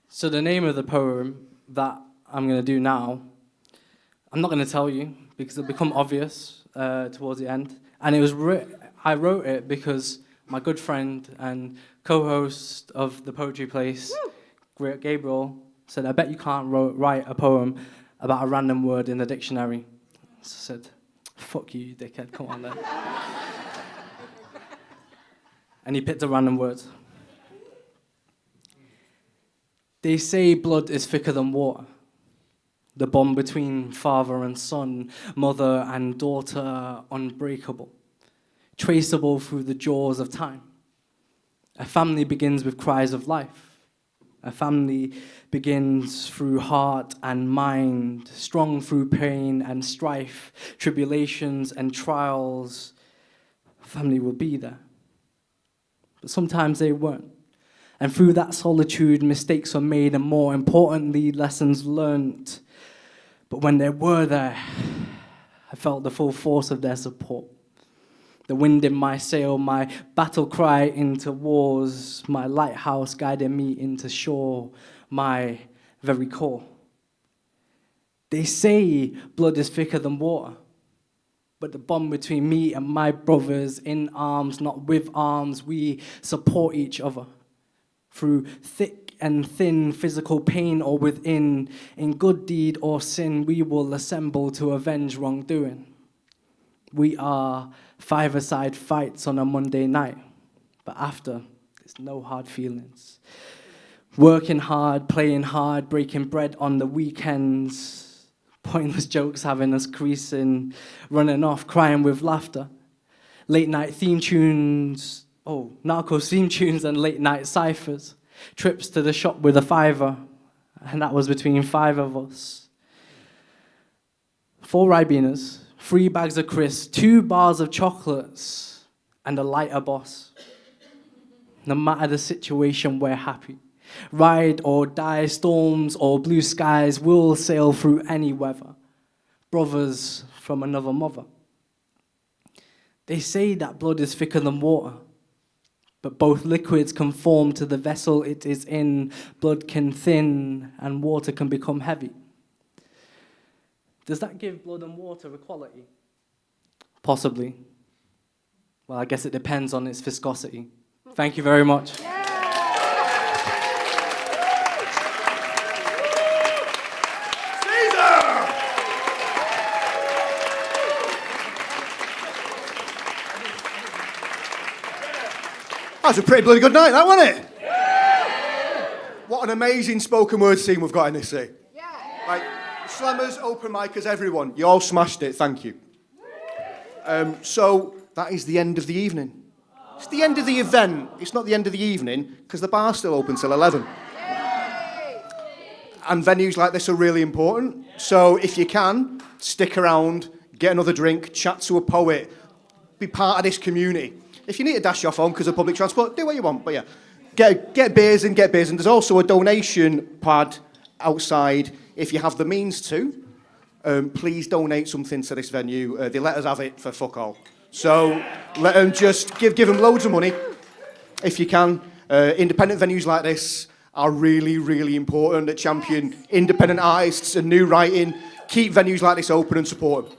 So the name of the poem that I'm going to do now, I'm not going to tell you because it'll become obvious towards the end. And it was I wrote it because my good friend and co-host of the Poetry Place, Gabriel, said, I bet you can't write a poem about a random word in the dictionary. So I said, fuck you, dickhead, come on then. And he picked a random word. They say blood is thicker than water. The bond between father and son, mother and daughter, unbreakable, traceable through the jaws of time. A family begins with cries of life. A family begins through heart and mind, strong through pain and strife, tribulations and trials. Family will be there. But sometimes they weren't. And through that solitude, mistakes were made, and more importantly, lessons learnt. But when they were there, I felt the full force of their support. The wind in my sail, my battle cry into wars, my lighthouse guiding me into shore, my very core. They say blood is thicker than water, but the bond between me and my brothers, in arms, not with arms, we support each other. Through thick and thin physical pain or within, in good deed or sin, we will assemble to avenge wrongdoing. We are five-a-side fights on a Monday night, but after, there's no hard feelings. Working hard, playing hard, breaking bread on the weekends, pointless jokes having us creasing, running off, crying with laughter. Late night theme tunes, Narcos theme tunes and late night ciphers. Trips to the shop with a $5, and that was between 5 of us. 4 Ribenas, 3 bags of crisps, 2 bars of chocolates, and a lighter boss. No matter the situation, we're happy. Ride or die, storms or blue skies, we'll sail through any weather. Brothers from another mother. They say that blood is thicker than water, but both liquids conform to the vessel it is in. Blood can thin and water can become heavy. Does that give blood and water equality? Possibly. Well, I guess it depends on its viscosity. Thank you very much. That was a pretty bloody good night, that, wasn't it? What an amazing spoken word team we've got in this city. Like, slammers, open micers, everyone. You all smashed it, thank you. So, that is the end of the evening. It's the end of the event. It's not the end of the evening, because the bar's still open till 11. And venues like this are really important. So, if you can, stick around, get another drink, chat to a poet, be part of this community. If you need to dash your phone because of public transport, do what you want. But yeah, get beers in. And there's also a donation pad outside if you have the means to. Please donate something to this venue. They let us have it for fuck all. So let them just give them loads of money if you can. Independent venues like this are really, really important that champion independent artists and new writing. Keep venues like this open and support them.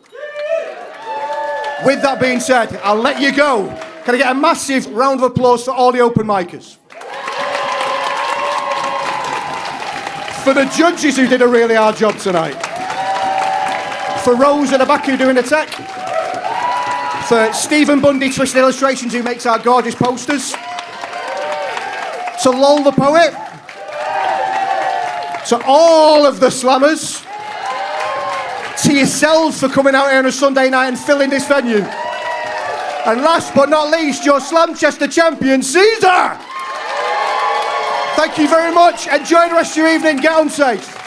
With that being said, I'll let you go. Can I get a massive round of applause for all the open micers? For the judges who did a really hard job tonight. For Rose at the back who doing the tech. For Stephen Bundy Twisted Illustrations who makes our gorgeous posters. To Lol the Poet. To all of the slammers. To yourselves for coming out here on a Sunday night and filling this venue. And last but not least, your Slamchester champion, Caesar! Thank you very much. Enjoy the rest of your evening. Get on safe.